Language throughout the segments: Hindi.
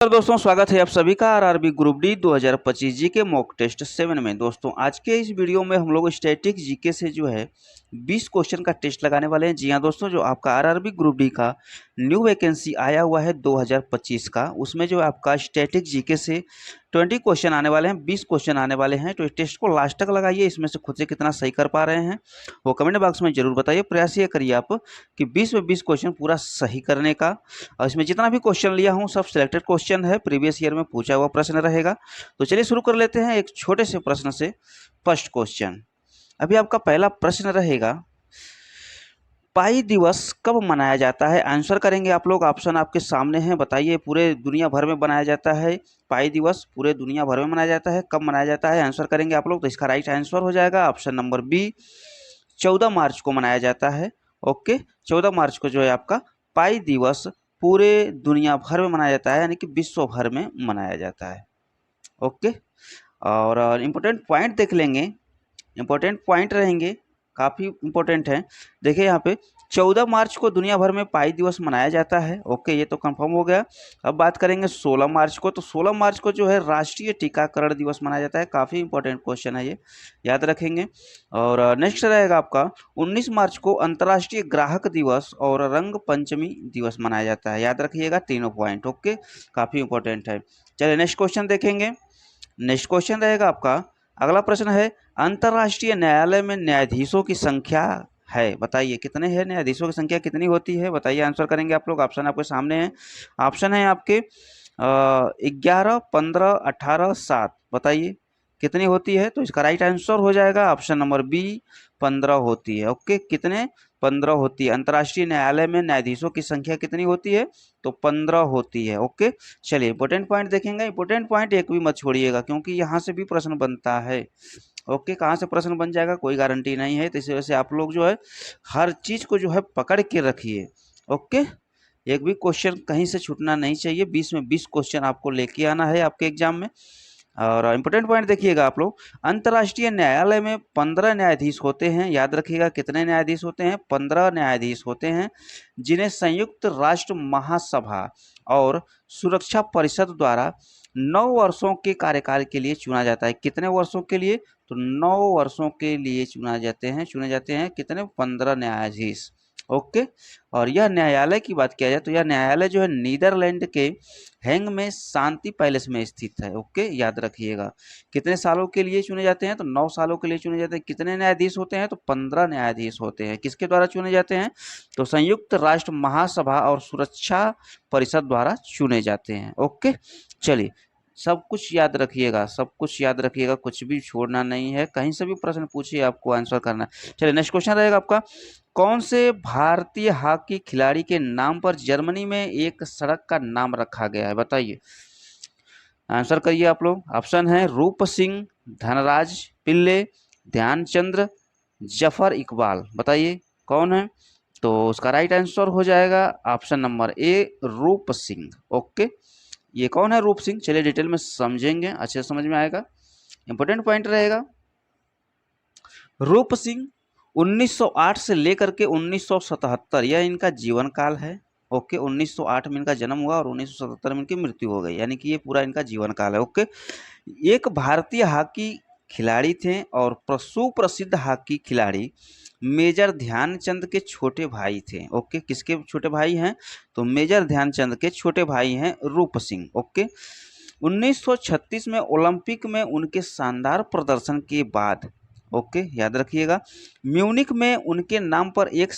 तो दोस्तों स्वागत है आप सभी का RRB group D 2025 GK mock test 7 में। दोस्तों आज के इस वीडियो में हम लोग स्टैटिक जीके से जो है 20 क्वेश्चन का टेस्ट लगाने वाले हैं। जी हाँ दोस्तों, जो आपका आरआरबी ग्रुप डी का न्यू वैकेंसी आया हुआ है 2025 का, उसमें जो आपका स्टैटिक जीके से 20 क्वेश्चन आने वाले हैं, 20 क्वेश्चन आने वाले हैं। तो इस टेस्ट को लास्ट तक लगाइए, इसमें से खुद से कितना सही कर पा रहे हैं वो कमेंट बॉक्स में जरूर बताइए। प्रयास ये करिए आप कि 20 में 20 क्वेश्चन पूरा सही करने का। और इसमें जितना भी क्वेश्चन लिया हूँ सब सिलेक्टेड क्वेश्चन है, प्रीवियस ईयर में पूछा हुआ प्रश्न रहेगा। तो चलिए शुरू कर लेते हैं एक छोटे से प्रश्न से। फर्स्ट क्वेश्चन, अभी आपका पहला प्रश्न रहेगा, पाई दिवस कब मनाया जाता है? आंसर करेंगे आप लोग, ऑप्शन आपके सामने हैं। बताइए, पूरे दुनिया भर में मनाया जाता है पाई दिवस, पूरे दुनिया भर में मनाया जाता है, कब मनाया जाता है? आंसर करेंगे आप लोग। तो इसका राइट आंसर हो जाएगा ऑप्शन नंबर बी, 14 मार्च को मनाया जाता है। ओके, 14 मार्च को जो है आपका पाई दिवस पूरे दुनिया भर में मनाया जाता है, यानी कि विश्व भर में मनाया जाता है। ओके, और इम्पोर्टेंट पॉइंट देख लेंगे, इम्पोर्टेंट पॉइंट रहेंगे, काफ़ी इम्पोर्टेंट है। देखिए यहाँ पे 14 मार्च को दुनिया भर में पाई दिवस मनाया जाता है। ओके, ये तो कंफर्म हो गया। अब बात करेंगे 16 मार्च को, तो 16 मार्च को जो है राष्ट्रीय टीकाकरण दिवस मनाया जाता है। काफ़ी इंपॉर्टेंट क्वेश्चन है, ये याद रखेंगे। और नेक्स्ट रहेगा आपका 19 मार्च को अंतर्राष्ट्रीय ग्राहक दिवस और रंग पंचमी दिवस मनाया जाता है। याद रखिएगा तीनों पॉइंट। ओके, काफ़ी इंपॉर्टेंट है। चलिए नेक्स्ट क्वेश्चन देखेंगे। नेक्स्ट क्वेश्चन रहेगा आपका, अगला प्रश्न है, अंतर्राष्ट्रीय न्यायालय में न्यायाधीशों की संख्या है, बताइए कितने हैं न्यायाधीशों की संख्या कितनी होती है? बताइए, आंसर करेंगे आप लोग। ऑप्शन आपके सामने हैं, ऑप्शन है आपके 11, 15, 18, 7। बताइए कितनी होती है? तो इसका राइट आंसर हो जाएगा ऑप्शन नंबर बी, 15 होती है। ओके, कितने? 15 होती है। अंतर्राष्ट्रीय न्यायालय में न्यायाधीशों की संख्या कितनी होती है? तो 15 होती है। ओके, चलिए इंपोर्टेंट पॉइंट देखेंगे। इंपोर्टेंट पॉइंट एक भी मत छोड़िएगा, क्योंकि यहाँ से भी प्रश्न बनता है। ओके, कहाँ से प्रश्न बन जाएगा कोई गारंटी नहीं है, तो इसी वजह से आप लोग जो है हर चीज को जो है पकड़ के रखिए। ओके, एक भी क्वेश्चन कहीं से छूटना नहीं चाहिए। 20 में 20 क्वेश्चन आपको लेके आना है आपके एग्जाम में। और इंपोर्टेंट पॉइंट देखिएगा आप लोग, अंतर्राष्ट्रीय न्यायालय में 15 न्यायाधीश होते हैं। याद रखिएगा कितने न्यायाधीश होते हैं? 15 न्यायाधीश होते हैं, जिन्हें संयुक्त राष्ट्र महासभा और सुरक्षा परिषद द्वारा 9 वर्षों के कार्यकाल के लिए चुना जाता है। कितने वर्षों के लिए? तो 9 वर्षों के लिए चुने जाते हैं कितने? 15 न्यायाधीश। ओके, और यह न्यायालय की बात किया जाए तो यह न्यायालय जो है नीदरलैंड के हैंग में शांति पैलेस में स्थित है। ओके, याद रखिएगा कितने सालों के लिए चुने जाते हैं? तो 9 सालों के लिए चुने जाते हैं। कितने न्यायाधीश होते हैं? तो 15 न्यायाधीश होते हैं। किसके द्वारा चुने जाते हैं? तो संयुक्त राष्ट्र महासभा और सुरक्षा परिषद द्वारा चुने जाते हैं। ओके, चलिए सब कुछ याद रखिएगा, सब कुछ याद रखिएगा, कुछ भी छोड़ना नहीं है। कहीं से भी प्रश्न पूछिए, आपको आंसर करना है। चलिए नेक्स्ट क्वेश्चन रहेगा आपका, कौन से भारतीय हॉकी खिलाड़ी के नाम पर जर्मनी में एक सड़क का नाम रखा गया है? बताइए, आंसर करिए आप लोग। ऑप्शन है रूप सिंह, धनराज पिल्ले, ध्यानचंद्र, जफर इकबाल। बताइए कौन है? तो उसका राइट आंसर हो जाएगा ऑप्शन नंबर ए, रूप सिंह। ओके, ये कौन है रूप सिंह? चलिए डिटेल में समझेंगे, अच्छे समझ में आएगा। इंपोर्टेंट पॉइंट रहेगा, रूप सिंह 1908 से लेकर के 1977 यह इनका जीवन काल है। ओके, 1908 में इनका जन्म हुआ और 1977 में इनकी मृत्यु हो गई, यानी कि ये पूरा इनका जीवन काल है। ओके, एक भारतीय हॉकी खिलाड़ी थे और सुप्रसिद्ध हॉकी खिलाड़ी मेजर ध्यानचंद के छोटे भाई थे। ओके, किसके छोटे भाई हैं? तो मेजर ध्यानचंद के छोटे भाई हैं रूप सिंह। ओके, 1936 में ओलंपिक में उनके शानदार प्रदर्शन के बाद, ओके याद रखिएगा, म्यूनिक में उनके नाम पर एक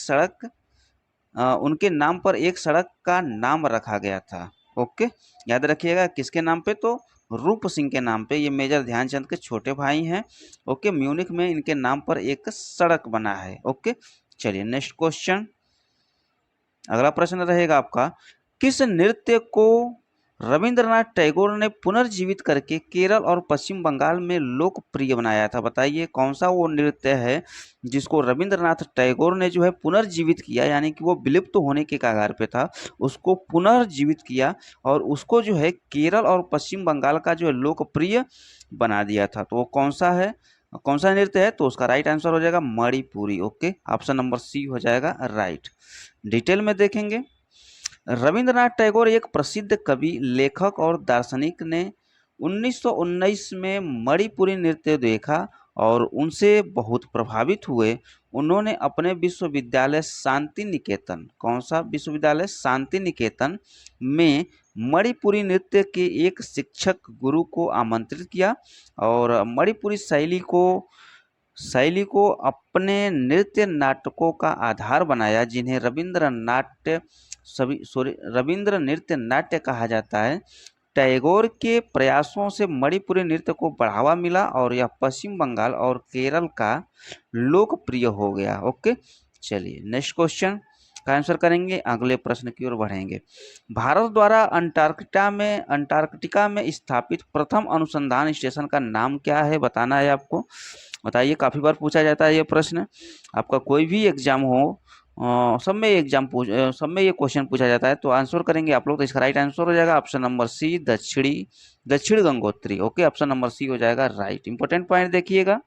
सड़क का नाम रखा गया था। ओके, याद रखिएगा किसके नाम पे? तो रूप सिंह के नाम पे। ये मेजर ध्यानचंद के छोटे भाई हैं। ओके, म्यूनिक में इनके नाम पर एक सड़क बना है। ओके, चलिए नेक्स्ट क्वेश्चन, अगला प्रश्न रहेगा आपका, किस नृत्य को रविंद्रनाथ टैगोर ने पुनर्जीवित करके केरल और पश्चिम बंगाल में लोकप्रिय बनाया था? बताइए कौन सा वो नृत्य है जिसको रविंद्रनाथ टैगोर ने जो है पुनर्जीवित किया, यानी कि वो विलुप्त होने के कगार पे था, उसको पुनर्जीवित किया और उसको जो है केरल और पश्चिम बंगाल का जो है लोकप्रिय बना दिया था। तो वो कौन सा है, कौन सा नृत्य है? तो उसका राइट आंसर हो जाएगा Manipuri. Okay, option number C हो जाएगा राइट। डिटेल में देखेंगे, रविंद्रनाथ टैगोर एक प्रसिद्ध कवि, लेखक और दार्शनिक ने 1919 में मणिपुरी नृत्य देखा और उनसे बहुत प्रभावित हुए। उन्होंने अपने विश्वविद्यालय शांति निकेतन, कौन सा विश्वविद्यालय, शांति निकेतन में मणिपुरी नृत्य के एक शिक्षक गुरु को आमंत्रित किया और मणिपुरी शैली को अपने नृत्य नाटकों का आधार बनाया, जिन्हें रविंद्र नृत्य नाट्य कहा जाता है। टैगोर के प्रयासों से मणिपुरी नृत्य को बढ़ावा मिला और यह पश्चिम बंगाल और केरल का लोकप्रिय हो गया। ओके, चलिए नेक्स्ट क्वेश्चन का आंसर करेंगे, अगले प्रश्न की ओर बढ़ेंगे। भारत द्वारा अंटार्कटिका में स्थापित प्रथम अनुसंधान स्टेशन का नाम क्या है, बताना है आपको। बताइए, काफी बार पूछा जाता है ये प्रश्न, आपका कोई भी एग्जाम हो सब में ये क्वेश्चन पूछा जाता है, तो आंसर करेंगे आप लोग। तो इसका राइट आंसर हो जाएगा option number C, Dakshin Gangotri. Okay, option number C हो जाएगा राइट। इंपॉर्टेंट पॉइंट देखिएगा,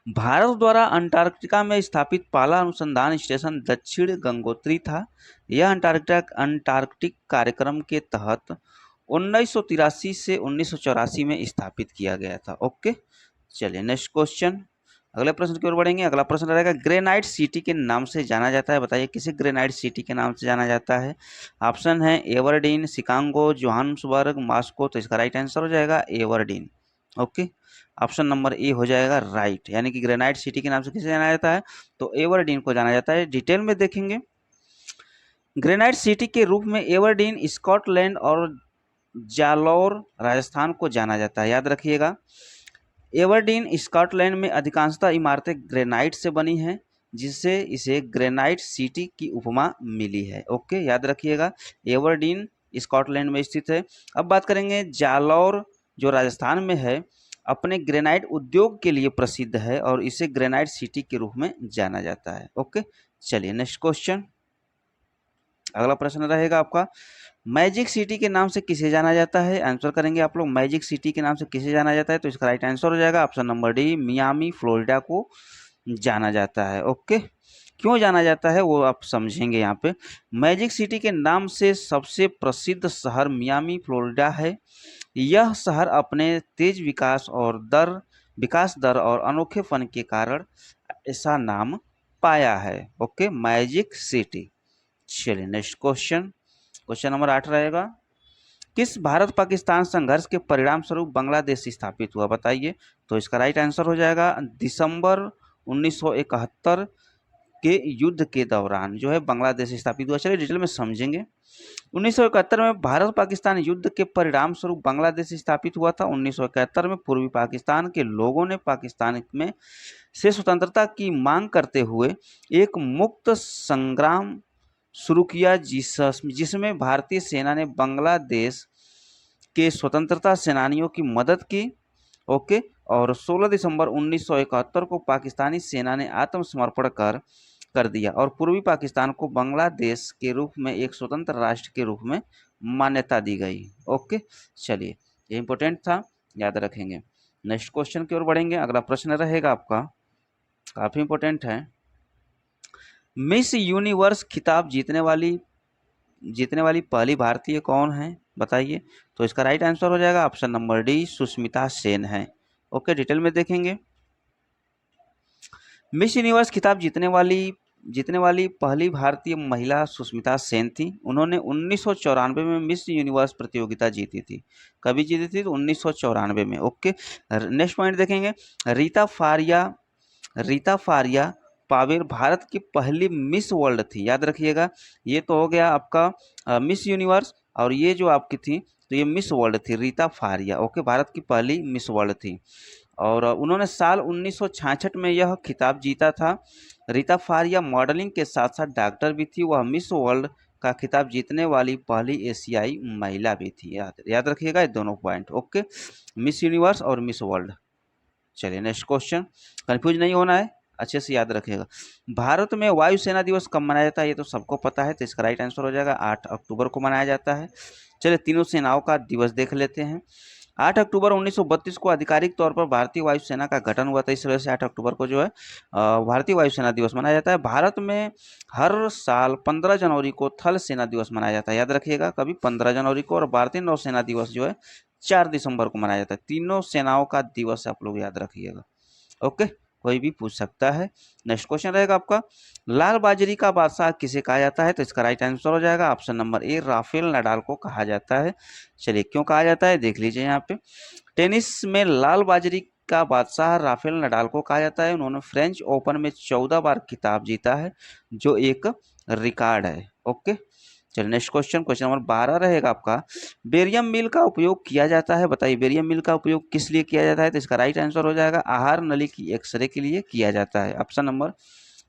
भारत द्वारा अंटार्कटिका में स्थापित पहला अनुसंधान स्टेशन दक्षिण गंगोत्री था। यह अंटार्कटिक कार्यक्रम के तहत 1983 से 1984 में स्थापित किया गया था। ओके, चलिए नेक्स्ट क्वेश्चन, अगले प्रश्न की ओर बढ़ेंगे। अगला प्रश्न रहेगा, ग्रेनाइट सिटी के नाम से जाना जाता है, बताइए किसे ग्रेनाइट सिटी के नाम से जाना जाता है। ऑप्शन है एवरडीन, शिकागो, जोहान्सबर्ग, मॉस्को। तो इसका राइट आंसर हो जाएगा एवरडीन। ओके, ऑप्शन नंबर ए हो जाएगा राइट, यानी कि ग्रेनाइट सिटी के नाम से किसे जाना जाता है, तो एवरडीन को जाना जाता है। डिटेल में देखेंगे, ग्रेनाइट सिटी के रूप में एवरडीन स्कॉटलैंड और जालौर राजस्थान को जाना जाता है। याद रखिएगा, एवरडीन स्कॉटलैंड में अधिकांशतः इमारतें ग्रेनाइट से बनी हैं, जिससे इसे ग्रेनाइट सिटी की उपमा मिली है। ओके, याद रखिएगा, एवरडीन स्कॉटलैंड में स्थित है। अब बात करेंगे, जालौर जो राजस्थान में है अपने ग्रेनाइट उद्योग के लिए प्रसिद्ध है और इसे ग्रेनाइट सिटी के रूप में जाना जाता है। ओके, चलिए नेक्स्ट क्वेश्चन, अगला प्रश्न रहेगा आपका, मैजिक सिटी के नाम से किसे जाना जाता है। आंसर करेंगे आप लोग, मैजिक सिटी के नाम से किसे जाना जाता है, तो इसका राइट आंसर हो जाएगा option number D, Miami Florida को जाना जाता है। ओके, क्यों जाना जाता है वो आप समझेंगे यहाँ पे। मैजिक सिटी के नाम से सबसे प्रसिद्ध शहर मियामी फ्लोरिडा है। यह शहर अपने तेज विकास दर और अनोखे फन के कारण ऐसा नाम पाया है। Okay, magic city. चलिए नेक्स्ट क्वेश्चन, क्वेश्चन नंबर 8 रहेगा, किस भारत पाकिस्तान संघर्ष के परिणाम स्वरूप बांग्लादेश स्थापित हुआ, बताइए। तो इसका राइट आंसर हो जाएगा दिसंबर 1971 के युद्ध के दौरान जो है बांग्लादेश स्थापित हुआ। चलिए डिटेल में समझेंगे। 1971 में भारत पाकिस्तान युद्ध के परिणाम स्वरूप बांग्लादेश स्थापित हुआ था। 1971 में पूर्वी पाकिस्तान के लोगों ने पाकिस्तान में से स्वतंत्रता की मांग करते हुए एक मुक्त संग्राम शुरू किया, जिसमें भारतीय सेना ने बांग्लादेश के स्वतंत्रता सेनानियों की मदद की। ओके, और 16 दिसंबर 1971 को पाकिस्तानी सेना ने आत्मसमर्पण कर दिया और पूर्वी पाकिस्तान को बांग्लादेश के रूप में एक स्वतंत्र राष्ट्र के रूप में मान्यता दी गई। ओके, चलिए ये इंपॉर्टेंट था, याद रखेंगे। नेक्स्ट क्वेश्चन की ओर बढ़ेंगे। अगला प्रश्न रहेगा आपका, काफी इंपॉर्टेंट है, मिस यूनिवर्स खिताब जीतने वाली पहली भारतीय कौन है, बताइए। तो इसका राइट आंसर हो जाएगा option number D, Sushmita Sen है। ओके, डिटेल में देखेंगे, मिस यूनिवर्स खिताब जीतने वाली पहली भारतीय महिला सुष्मिता सेन थी। उन्होंने 1994 में मिस यूनिवर्स प्रतियोगिता जीती थी। कभी जीती थी, तो 1994 में। ओके, नेक्स्ट पॉइंट देखेंगे, रीता फारिया पावेर भारत की पहली मिस वर्ल्ड थी। याद रखिएगा, ये तो हो गया आपका मिस यूनिवर्स, और ये जो आपकी थी तो ये मिस वर्ल्ड थी, रीता फारिया। ओके, भारत की पहली मिस वर्ल्ड थी और उन्होंने साल 1966 में यह खिताब जीता था। रीता फारिया मॉडलिंग के साथ साथ डॉक्टर भी थी। वह मिस वर्ल्ड का खिताब जीतने वाली पहली एशियाई महिला भी थी। याद रखिएगा ये दोनों पॉइंट। ओके, मिस यूनिवर्स और मिस वर्ल्ड। चलिए नेक्स्ट क्वेश्चन, कंफ्यूज नहीं होना है, अच्छे से याद रखिएगा। भारत में वायुसेना दिवस कब मनाया जाता है, ये तो सबको पता है, तो इसका राइट आंसर हो जाएगा 8 अक्टूबर को मनाया जाता है। चलिए तीनों सेनाओं का दिवस देख लेते हैं। 8 अक्टूबर 1932 को आधिकारिक तौर पर भारतीय वायुसेना का गठन हुआ था। इस वजह से 8 अक्टूबर को जो है भारतीय वायुसेना दिवस मनाया जाता है। भारत में हर साल 15 जनवरी को थल सेना दिवस मनाया जाता है, याद रखिएगा, कभी 15 जनवरी को। और भारतीय नौसेना दिवस जो है 4 दिसंबर को मनाया जाता है। तीनों सेनाओं का दिवस आप लोग याद रखिएगा। ओके, कोई भी पूछ सकता है। नेक्स्ट क्वेश्चन रहेगा आपका, लाल बाजरी का बादशाह किसे कहा जाता है? तो इसका राइट आंसर हो जाएगा ऑप्शन नंबर ए, राफेल नडाल को कहा जाता है। चलिए, क्यों कहा जाता है देख लीजिए यहाँ पे। टेनिस में लाल बाजरी का बादशाह राफेल नडाल को कहा जाता है। उन्होंने फ्रेंच ओपन में 14 बार खिताब जीता है, जो एक रिकॉर्ड है। ओके, चलिए नेक्स्ट क्वेश्चन, क्वेश्चन नंबर 12 रहेगा आपका, बेरियम मिल का उपयोग किया जाता है, बताइए बेरियम मिल का उपयोग किस लिए किया जाता है? तो इसका राइट आंसर हो जाएगा आहार नली की एक्सरे के लिए किया जाता है। Option number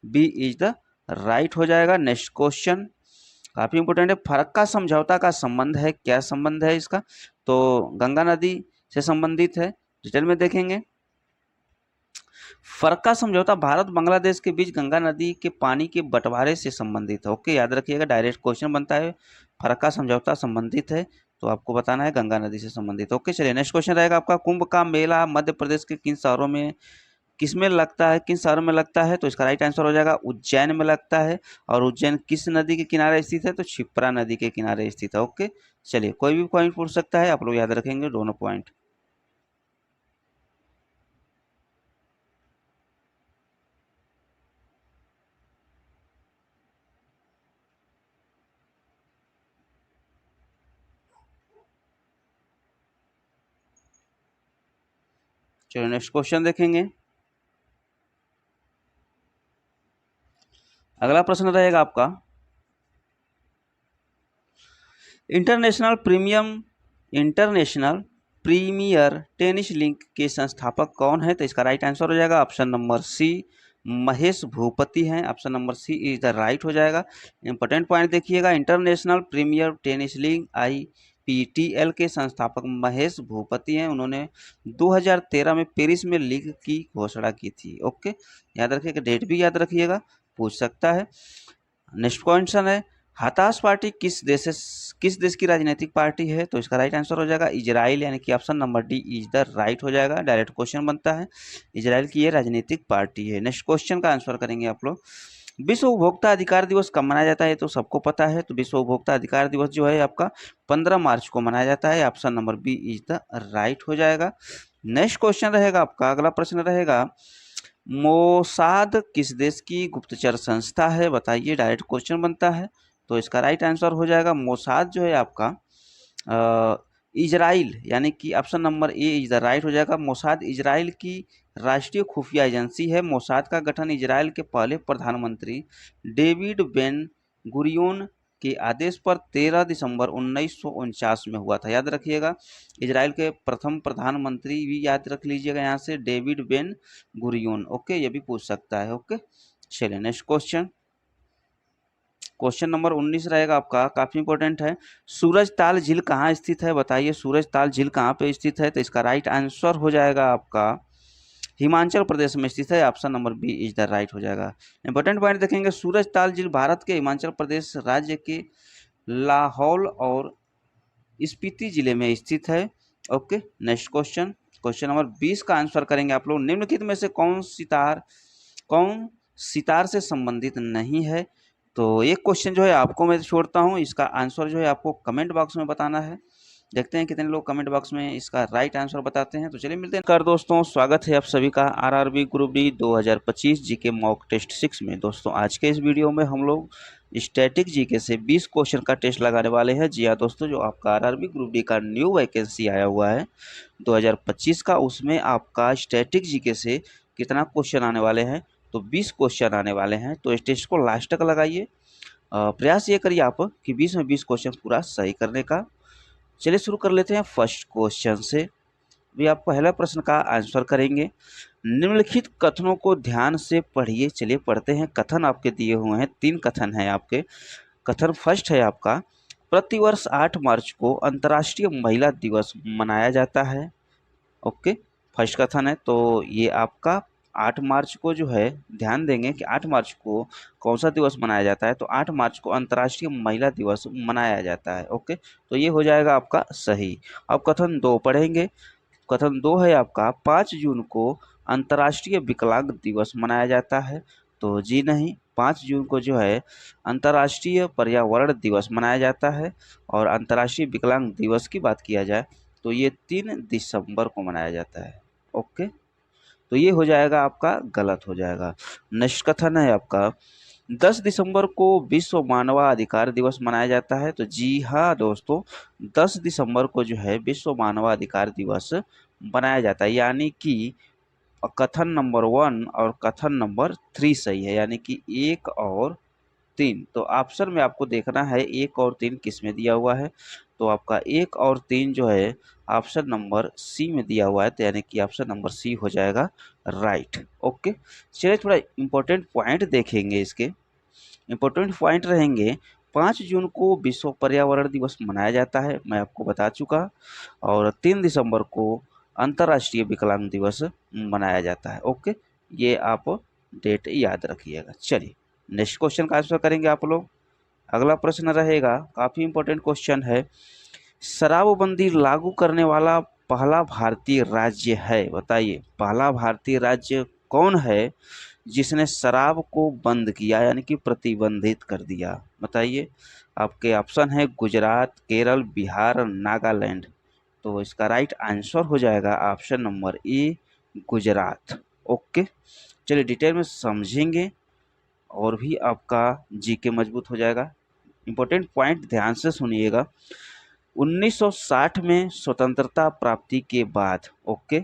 B is the right हो जाएगा। नेक्स्ट क्वेश्चन काफी इंपोर्टेंट है, फरक्का समझौता का संबंध है, क्या संबंध है इसका? तो गंगा नदी से संबंधित है, डिटेल में देखेंगे। फरक्का समझौता भारत बांग्लादेश के बीच गंगा नदी के पानी के बंटवारे से संबंधित है। ओके, याद रखिएगा, डायरेक्ट क्वेश्चन बनता है, फरक्का समझौता संबंधित है तो आपको बताना है गंगा नदी से संबंधित। ओके, चलिए नेक्स्ट क्वेश्चन रहेगा आपका, कुंभ का मेला मध्य प्रदेश के किन शहरों में किसमें लगता है, किन शहरों में लगता है? तो इसका राइट आंसर हो जाएगा उज्जैन में लगता है। और उज्जैन किस नदी के किनारे स्थित है? तो क्षिप्रा नदी के किनारे स्थित है। ओके, चलिए कोई भी पॉइंट पूछ सकता है, आप लोग याद रखेंगे दोनों पॉइंट। चलिए नेक्स्ट क्वेश्चन देखेंगे। अगला प्रश्न रहेगा आपका, इंटरनेशनल प्रीमियर टेनिस लीग के संस्थापक कौन है? तो इसका राइट आंसर हो जाएगा option number C, Mahesh Bhupathi हैं। Option number C is the right हो जाएगा। इंपॉर्टेंट पॉइंट देखिएगा, international premier tennis league IPTL के संस्थापक महेश भूपति हैं। उन्होंने 2013 में पेरिस में लीग की घोषणा की थी। ओके, याद रखिएगा, डेट भी याद रखिएगा, पूछ सकता है। नेक्स्ट क्वेश्चन है, हताश पार्टी किस देश की राजनीतिक पार्टी है? तो इसका राइट आंसर हो जाएगा इजराइल, यानी कि option number D is the right हो जाएगा। डायरेक्ट क्वेश्चन बनता है, इजराइल की ये राजनीतिक पार्टी है। नेक्स्ट क्वेश्चन का आंसर करेंगे आप लोग, विश्व उपभोक्ता अधिकार दिवस कब मनाया जाता है? तो सबको पता है, तो विश्व उपभोक्ता अधिकार दिवस जो है आपका 15 मार्च को मनाया जाता है। Option number B is the right हो जाएगा। नेक्स्ट क्वेश्चन रहेगा आपका, अगला प्रश्न रहेगा, मोसाद किस देश की गुप्तचर संस्था है? बताइए, डायरेक्ट क्वेश्चन बनता है। तो इसका राइट आंसर हो जाएगा मोसाद जो है आपका इजराइल, यानी कि option number A is the right हो जाएगा। मोसाद इजराइल की राष्ट्रीय खुफिया एजेंसी है। मोसाद का गठन इजराइल के पहले प्रधानमंत्री डेविड बेन गुरियोन के आदेश पर 13 दिसंबर 1949 में हुआ था, याद रखिएगा। इजराइल के प्रथम प्रधानमंत्री भी याद रख लीजिएगा यहाँ से, डेविड बेन गुरियोन। ओके, ये भी पूछ सकता है। ओके, चलिए नेक्स्ट क्वेश्चन, क्वेश्चन नंबर 19 रहेगा आपका, काफी इंपॉर्टेंट है, सूरज ताल झील कहाँ स्थित है? बताइए सूरज ताल झील कहाँ पे स्थित है? तो इसका राइट आंसर हो जाएगा आपका हिमाचल प्रदेश में स्थित है। Option number B is the right हो जाएगा। इंपॉर्टेंट पॉइंट देखेंगे, सूरज ताल झील भारत के हिमाचल प्रदेश राज्य के लाहौल और स्पीति जिले में स्थित है। Okay, next question, question number 20 का आंसर करेंगे आप लोग, निम्नलिखित में से कौन सितार से संबंधित नहीं है? तो एक क्वेश्चन जो है आपको मैं छोड़ता हूँ, इसका आंसर जो है आपको कमेंट बॉक्स में बताना है। देखते हैं कितने लोग कमेंट बॉक्स में इसका राइट आंसर बताते हैं। तो चलिए मिलते हैं। कर दोस्तों, स्वागत है आप सभी का RRB group D 2025 GK mock test 6 में। दोस्तों आज के इस वीडियो में हम लोग स्टैटिक जीके से 20 क्वेश्चन का टेस्ट लगाने वाले हैं। जी हाँ दोस्तों, जो आपका RRB ग्रुप डी का न्यू वैकेंसी आया हुआ है 2025 का, उसमें आपका स्टैटिक जीके से कितना क्वेश्चन आने वाले हैं? तो 20 क्वेश्चन आने वाले हैं। तो इस टेस्ट को लास्ट तक लगाइए, प्रयास ये करिए आप कि 20 में 20 क्वेश्चन पूरा सही करने का। चलिए शुरू कर लेते हैं फर्स्ट क्वेश्चन से। भी आप पहला प्रश्न का आंसर करेंगे, निम्नलिखित कथनों को ध्यान से पढ़िए। चलिए पढ़ते हैं, कथन आपके दिए हुए हैं, 3 कथन हैं आपके। कथन फर्स्ट है आपका, प्रतिवर्ष 8 मार्च को अंतर्राष्ट्रीय महिला दिवस मनाया जाता है। ओके, फर्स्ट कथन है, तो ये आपका 8 मार्च को जो है ध्यान देंगे कि 8 मार्च को कौन सा दिवस मनाया जाता है, तो 8 मार्च को अंतर्राष्ट्रीय महिला दिवस मनाया जाता है। ओके, तो ये हो जाएगा आपका सही। अब कथन 2 पढ़ेंगे। कथन 2 है आपका 5 जून को अंतर्राष्ट्रीय विकलांग दिवस मनाया जाता है, तो जी नहीं, 5 जून को जो है अंतर्राष्ट्रीय पर्यावरण दिवस मनाया जाता है। और अंतर्राष्ट्रीय विकलांग दिवस की बात किया जाए तो ये 3 दिसंबर को मनाया जाता है। ओके, तो ये हो जाएगा आपका गलत हो जाएगा। नेक्स्ट कथन है आपका 10 दिसंबर को विश्व मानवाधिकार दिवस मनाया जाता है, तो जी हाँ दोस्तों, 10 दिसंबर को जो है विश्व मानवाधिकार दिवस मनाया जाता है, यानी कि कथन नंबर 1 और कथन नंबर 3 सही है, यानी कि 1 और 3। तो ऑप्शन में आपको देखना है 1 और 3 किस में दिया हुआ है, तो आपका 1 और 3 जो है ऑप्शन नंबर सी में दिया हुआ है, तो यानी कि ऑप्शन नंबर सी हो जाएगा राइट। ओके, चलिए थोड़ा इंपॉर्टेंट पॉइंट देखेंगे। इसके इंपॉर्टेंट पॉइंट रहेंगे 5 जून को विश्व पर्यावरण दिवस मनाया जाता है, मैं आपको बता चुका। और 3 दिसंबर को अंतर्राष्ट्रीय विकलांग दिवस मनाया जाता है। ओके, ये आप डेट याद रखिएगा। चलिए नेक्स्ट क्वेश्चन का आंसर करेंगे आप लोग। अगला प्रश्न रहेगा, काफी इंपॉर्टेंट क्वेश्चन है, शराबबंदी लागू करने वाला पहला भारतीय राज्य है, बताइए पहला भारतीय राज्य कौन है जिसने शराब को बंद किया, यानी कि प्रतिबंधित कर दिया, बताइए। आपके ऑप्शन है गुजरात, केरल, बिहार, नागालैंड। तो इसका राइट आंसर हो जाएगा ऑप्शन नंबर ए, गुजरात। ओके, चलिए डिटेल में समझेंगे और भी आपका जीके मजबूत हो जाएगा। इंपॉर्टेंट पॉइंट ध्यान से सुनिएगा। 1960 में स्वतंत्रता प्राप्ति के बाद ओके,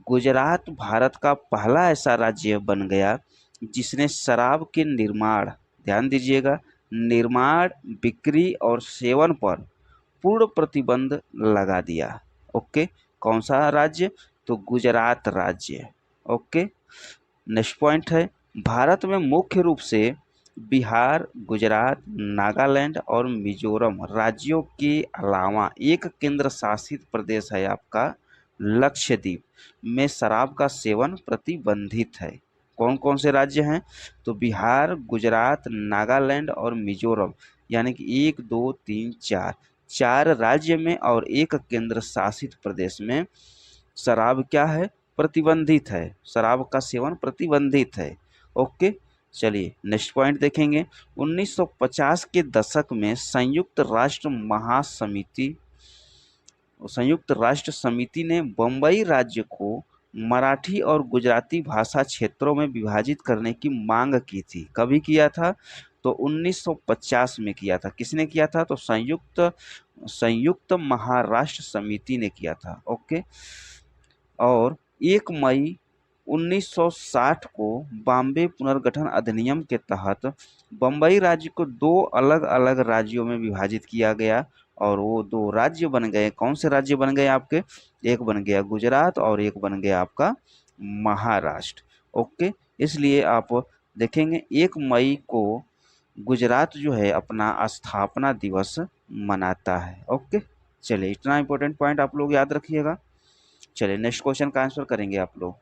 गुजरात भारत का पहला ऐसा राज्य बन गया जिसने शराब के निर्माण, ध्यान दीजिएगा, निर्माण, बिक्री और सेवन पर पूर्ण प्रतिबंध लगा दिया। ओके, कौन सा राज्य, तो गुजरात राज्य। ओके, नेक्स्ट पॉइंट है, भारत में मुख्य रूप से बिहार, गुजरात, नागालैंड और मिजोरम राज्यों के अलावा एक केंद्र शासित प्रदेश है आपका लक्षद्वीप, में शराब का सेवन प्रतिबंधित है। कौन कौन से राज्य हैं, तो बिहार, गुजरात, नागालैंड और मिजोरम, यानी कि 1 2 3 4, 4 राज्य में और एक केंद्र शासित प्रदेश में शराब क्या है, प्रतिबंधित है, शराब का सेवन प्रतिबंधित है। ओके, चलिए नेक्स्ट पॉइंट देखेंगे। 1950 के दशक में संयुक्त राष्ट्र समिति ने बम्बई राज्य को मराठी और गुजराती भाषा क्षेत्रों में विभाजित करने की मांग की थी। कभी किया था, तो 1950 में किया था। किसने किया था, तो संयुक्त महाराष्ट्र समिति ने किया था। ओके, और 1 मई 1960 को बॉम्बे पुनर्गठन अधिनियम के तहत बम्बई राज्य को 2 अलग अलग राज्यों में विभाजित किया गया, और वो 2 राज्य बन गए। कौन से राज्य बन गए आपके, एक बन गया गुजरात और एक बन गया आपका महाराष्ट्र। ओके, इसलिए आप देखेंगे 1 मई को गुजरात जो है अपना स्थापना दिवस मनाता है। ओके, चलिए इतना इंपॉर्टेंट पॉइंट आप लोग याद रखिएगा। चलिए नेक्स्ट क्वेश्चन का आंसर करेंगे आप लोग।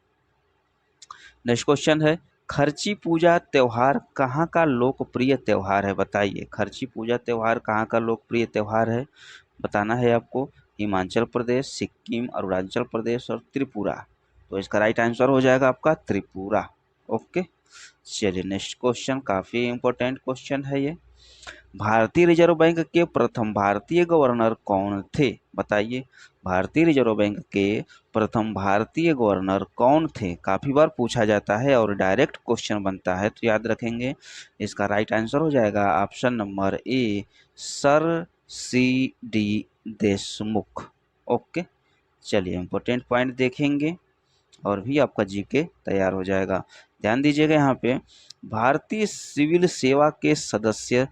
नेक्स्ट क्वेश्चन है, खर्ची पूजा त्योहार कहाँ का लोकप्रिय त्योहार है, बताइए खर्ची पूजा त्योहार कहाँ का लोकप्रिय त्योहार है, बताना है आपको। हिमाचल प्रदेश, सिक्किम, अरुणाचल प्रदेश और त्रिपुरा। तो इसका राइट आंसर हो जाएगा आपका त्रिपुरा। ओके, चलिए नेक्स्ट क्वेश्चन, काफी इंपॉर्टेंट क्वेश्चन है ये। भारतीय रिजर्व बैंक के प्रथम भारतीय गवर्नर कौन थे, बताइए भारतीय रिजर्व बैंक के प्रथम भारतीय गवर्नर कौन थे। काफी बार पूछा जाता है और डायरेक्ट क्वेश्चन बनता है, तो याद रखेंगे। इसका राइट आंसर हो जाएगा option number A, sir C D Deshmukh. Okay, चलिए इंपॉर्टेंट पॉइंट देखेंगे और भी आपका जीके तैयार हो जाएगा। ध्यान दीजिएगा यहाँ पे, भारतीय सिविल सेवा के सदस्य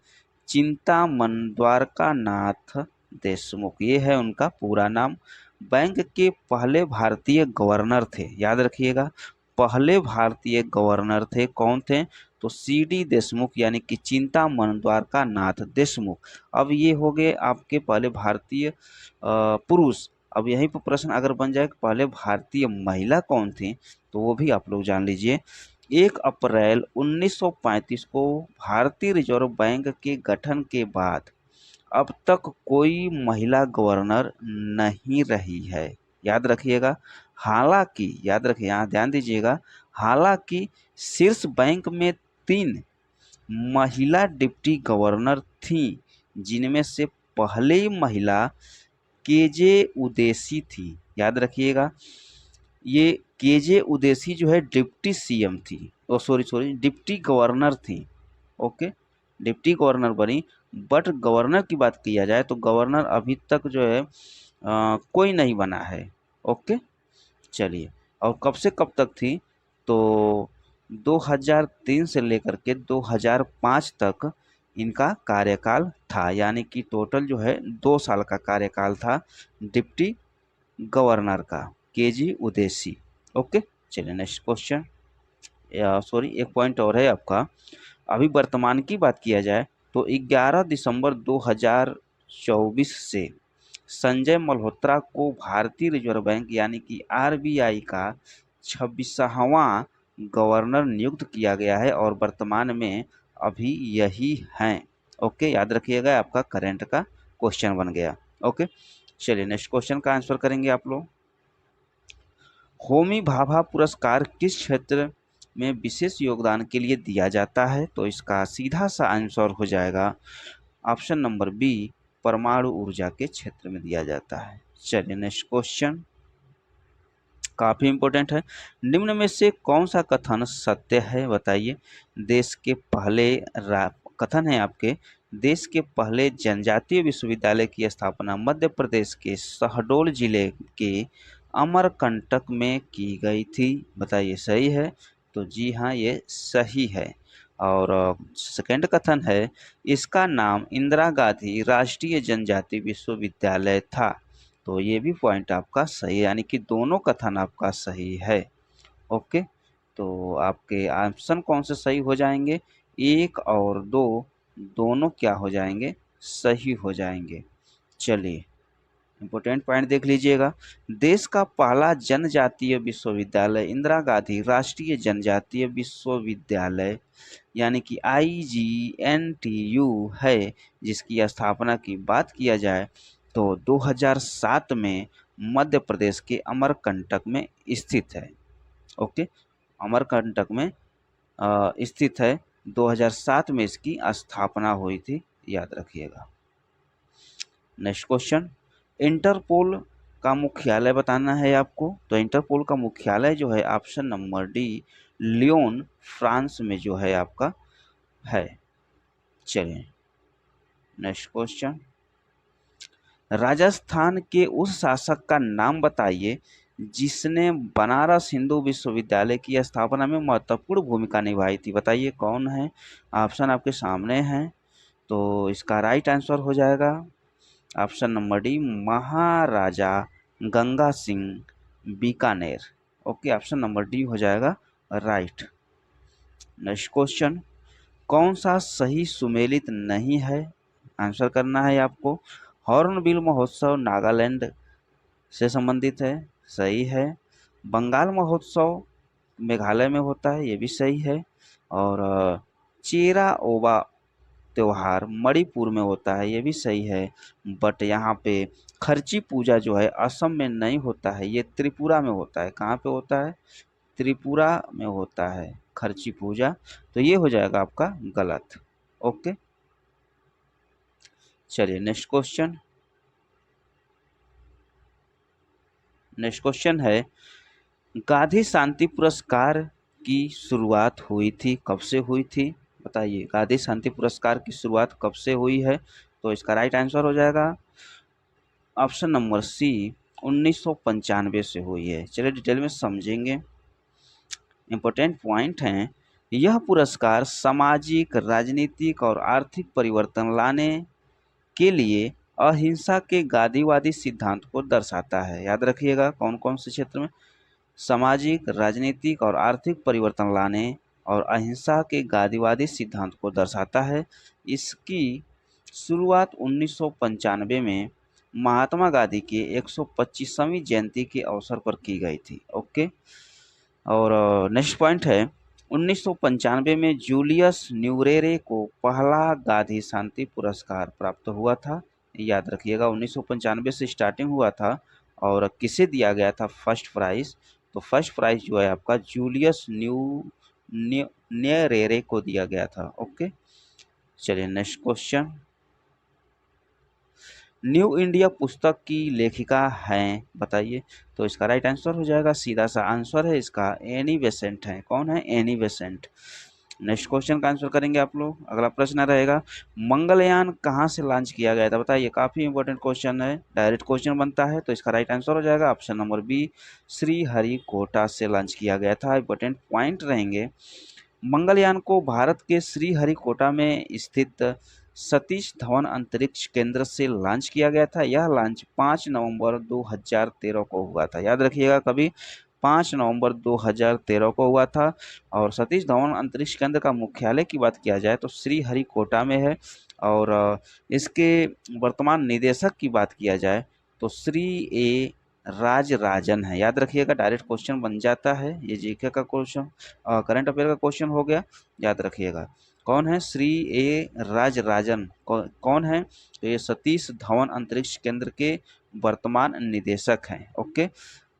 चिंतामन द्वारकानाथ देशमुख, ये है उनका पूरा नाम। बैंक के पहले भारतीय गवर्नर थे, याद रखिएगा, पहले भारतीय गवर्नर थे, कौन थे, तो सी डी देशमुख, यानी कि चिंतामन द्वारकानाथ देशमुख। अब ये हो गए आपके पहले भारतीय पुरुष। अब यहीं पर प्रश्न अगर बन जाए कि पहले भारतीय महिला कौन थी, तो वो भी आप लोग जान लीजिए। 1 अप्रैल 1935 को भारतीय रिजर्व बैंक के गठन के बाद अब तक कोई महिला गवर्नर नहीं रही है, याद रखिएगा। हालांकि याद रखिए, यहाँ ध्यान दीजिएगा, हालांकि शीर्ष बैंक में 3 महिला डिप्टी गवर्नर थीं, जिनमें से पहली महिला केजे उदेसी थी। याद रखिएगा, ये केजे उदेसी जो है डिप्टी सीएम थी, सॉरी डिप्टी गवर्नर थी। ओके, डिप्टी गवर्नर बनी, बट गवर्नर की बात किया जाए तो गवर्नर अभी तक जो है कोई नहीं बना है। ओके, चलिए, और कब से कब तक थी, तो 2003 से लेकर के 2005 तक इनका कार्यकाल था, यानी कि टोटल जो है 2 साल का कार्यकाल था डिप्टी गवर्नर का, केजी उदेसी। ओके, चलिए नेक्स्ट क्वेश्चन, सॉरी एक पॉइंट और है आपका। अभी वर्तमान की बात किया जाए तो 11 दिसंबर 2024 से संजय मल्होत्रा को भारतीय रिजर्व बैंक यानी कि आरबीआई का 26वां गवर्नर नियुक्त किया गया है और वर्तमान में अभी यही हैं। ओके, याद रखिएगा, आपका करंट का क्वेश्चन बन गया। ओके, चलिए नेक्स्ट क्वेश्चन का आंसर करेंगे आप लोग। होमी भाभा पुरस्कार किस क्षेत्र में विशेष योगदान के लिए दिया जाता है, तो इसका सीधा सा आंसर हो जाएगा ऑप्शन नंबर बी, परमाणु ऊर्जा के क्षेत्र में दिया जाता है। चलिए नेक्स्ट क्वेश्चन, काफी इंपॉर्टेंट है। निम्न में से कौन सा कथन सत्य है, बताइए। देश के पहले कथन है आपके, देश के पहले जनजातीय विश्वविद्यालय की स्थापना मध्य प्रदेश के शहडोल जिले के अमरकंटक में की गई थी, बताइए सही है, तो जी हाँ ये सही है। और सेकंड कथन है, इसका नाम इंदिरा गांधी राष्ट्रीय जनजाति विश्वविद्यालय था, तो ये भी पॉइंट आपका सही है, यानी कि दोनों कथन आपका सही है। ओके, तो आपके ऑप्शन कौन से सही हो जाएंगे, 1 और 2 दोनों क्या हो जाएंगे, सही हो जाएंगे। चलिए इंपॉर्टेंट पॉइंट देख लीजिएगा, देश का पहला जनजातीय विश्वविद्यालय इंदिरा गांधी राष्ट्रीय जनजातीय विश्वविद्यालय यानी कि IGNTU है, जिसकी स्थापना की बात किया जाए तो 2007 में मध्य प्रदेश के अमरकंटक में स्थित है। ओके, अमरकंटक में स्थित है, 2007 में इसकी स्थापना हुई थी, याद रखिएगा। नेक्स्ट क्वेश्चन, इंटरपोल का मुख्यालय बताना है आपको, तो इंटरपोल का मुख्यालय जो है option number D, Lyon France में जो है आपका है। चलिए नेक्स्ट क्वेश्चन, राजस्थान के उस शासक का नाम बताइए जिसने बनारस हिंदू विश्वविद्यालय की स्थापना में महत्वपूर्ण भूमिका निभाई थी, बताइए कौन है। ऑप्शन आपके सामने हैं, तो इसका राइट आंसर हो जाएगा option number D, Maharaja Ganga Singh Bikaner. Okay, option number D हो जाएगा राइट। नेक्स्ट क्वेश्चन, कौन सा सही सुमेलित नहीं है, आंसर करना है आपको। हॉर्नबिल महोत्सव नागालैंड से संबंधित है, सही है। बंगाल महोत्सव मेघालय में होता है, ये भी सही है। और चेरा ओबा त्योहार मणिपुर में होता है, ये भी सही है। बट यहाँ पे खर्ची पूजा जो है असम में नहीं होता है, ये त्रिपुरा में होता है। कहाँ पे होता है, त्रिपुरा में होता है खर्ची पूजा, तो ये हो जाएगा आपका गलत। ओके, चलिए नेक्स्ट क्वेश्चन, नेक्स्ट क्वेश्चन है, गांधी शांति पुरस्कार की शुरुआत हुई थी, कब से हुई थी, बताइए। गांधी शांति पुरस्कार की शुरुआत कब से हुई है, तो इसका राइट आंसर हो जाएगा ऑप्शन नंबर सी, 1995 से हुई है। चलिए डिटेल में समझेंगे, इम्पोर्टेंट पॉइंट हैं। यह पुरस्कार सामाजिक, राजनीतिक और आर्थिक परिवर्तन लाने के लिए अहिंसा के गांधीवादी सिद्धांत को दर्शाता है, याद रखिएगा कौन कौन से क्षेत्र में, सामाजिक, राजनीतिक और आर्थिक परिवर्तन लाने और अहिंसा के गांधीवादी सिद्धांत को दर्शाता है। इसकी शुरुआत 1995 में महात्मा गांधी की 125वीं जयंती के अवसर पर की गई थी। ओके। और नेक्स्ट पॉइंट है 1995 में जूलियस न्यूरेरे को पहला गांधी शांति पुरस्कार प्राप्त हुआ था। याद रखिएगा 1995 से स्टार्टिंग हुआ था और किसे दिया गया था फर्स्ट प्राइज, तो फर्स्ट प्राइज जो है आपका जूलियस न्यूरेरे को दिया गया था। ओके। चलिए नेक्स्ट क्वेश्चन, न्यू इंडिया पुस्तक की लेखिका हैं बताइए। तो इसका राइट आंसर हो जाएगा, सीधा सा आंसर है इसका एनी बेसेंट है। कौन है? Annie Besant. नेक्स्ट क्वेश्चन का आंसर करेंगे आप लोग। अगला प्रश्न रहेगा मंगलयान कहाँ से लॉन्च किया गया था बताइए। काफी इंपॉर्टेंट क्वेश्चन है, डायरेक्ट क्वेश्चन बनता है। तो इसका राइट आंसर हो जाएगा ऑप्शन नंबर बी, श्रीहरिकोटा से लॉन्च किया गया था। इंपॉर्टेंट पॉइंट रहेंगे, मंगलयान को भारत के श्रीहरिकोटा में स्थित सतीश धवन अंतरिक्ष केंद्र से लॉन्च किया गया था। यह लॉन्च 5 नवंबर 2013 को हुआ था। याद रखिएगा कभी 5 नवंबर 2013 को हुआ था। और सतीश धवन अंतरिक्ष केंद्र का मुख्यालय की बात किया जाए तो श्रीहरिकोटा में है। और इसके वर्तमान निदेशक की बात किया जाए तो श्री ए राजराजन है। याद रखिएगा, डायरेक्ट क्वेश्चन बन जाता है, ये जीके का क्वेश्चन, करंट अफेयर का क्वेश्चन हो गया। याद रखिएगा कौन है? श्री ए राजराजन कौन है? तो ये सतीश धवन अंतरिक्ष केंद्र के वर्तमान निदेशक हैं। ओके।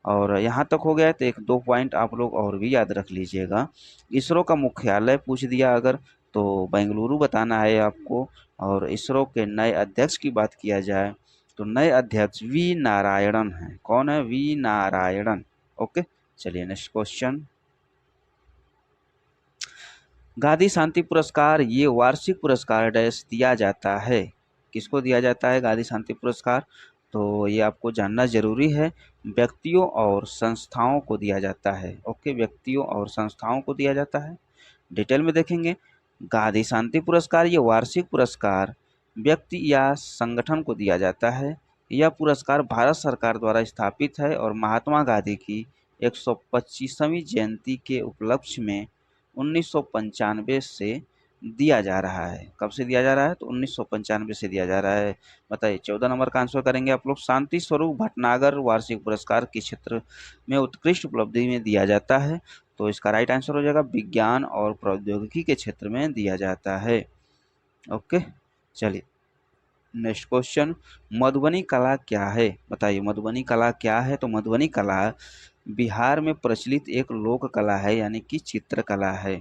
और यहाँ तक हो गया है तो एक दो पॉइंट आप लोग और भी याद रख लीजिएगा। इसरो का मुख्यालय पूछ दिया अगर तो बेंगलुरु बताना है आपको। और इसरो के नए अध्यक्ष की बात किया जाए तो नए अध्यक्ष वी नारायणन हैं। कौन है? वी नारायणन। ओके। चलिए नेक्स्ट क्वेश्चन, गांधी शांति पुरस्कार ये वार्षिक पुरस्कार डैश दिया जाता है। किसको दिया जाता है गांधी शांति पुरस्कार? तो ये आपको जानना जरूरी है, व्यक्तियों और संस्थाओं को दिया जाता है। ओके, व्यक्तियों और संस्थाओं को दिया जाता है। डिटेल में देखेंगे, गांधी शांति पुरस्कार ये वार्षिक पुरस्कार व्यक्ति या संगठन को दिया जाता है। यह पुरस्कार भारत सरकार द्वारा स्थापित है और महात्मा गांधी की 125वीं जयंती के उपलक्ष्य में 1995 से दिया जा रहा है। कब से दिया जा रहा है? तो 1995 से दिया जा रहा है। बताइए 14 नंबर का आंसर करेंगे आप लोग। शांति स्वरूप भटनागर वार्षिक पुरस्कार किस क्षेत्र में उत्कृष्ट उपलब्धि में दिया जाता है? तो इसका राइट आंसर हो जाएगा विज्ञान और प्रौद्योगिकी के क्षेत्र में दिया जाता है। ओके। चलिए नेक्स्ट क्वेश्चन, मधुबनी कला क्या है बताइए। मधुबनी कला क्या है? तो मधुबनी कला बिहार में प्रचलित एक लोक कला है, यानी कि चित्रकला है।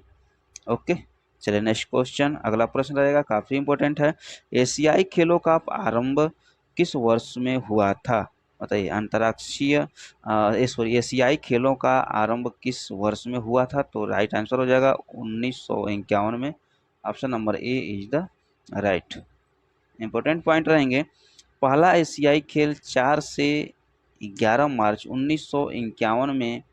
ओके। चलिए नेक्स्ट क्वेश्चन, अगला प्रश्न रहेगा, काफी इंपॉर्टेंट है। एशियाई खेलों का आरंभ किस वर्ष में हुआ था बताइए। अंतर्राष्ट्रीय सॉरी एशियाई खेलों का आरंभ किस वर्ष में हुआ था? तो राइट आंसर हो जाएगा 1951 में। Option number A is the right. Important point रहेंगे, पहला एशियाई खेल 4 से 11 मार्च 1951 में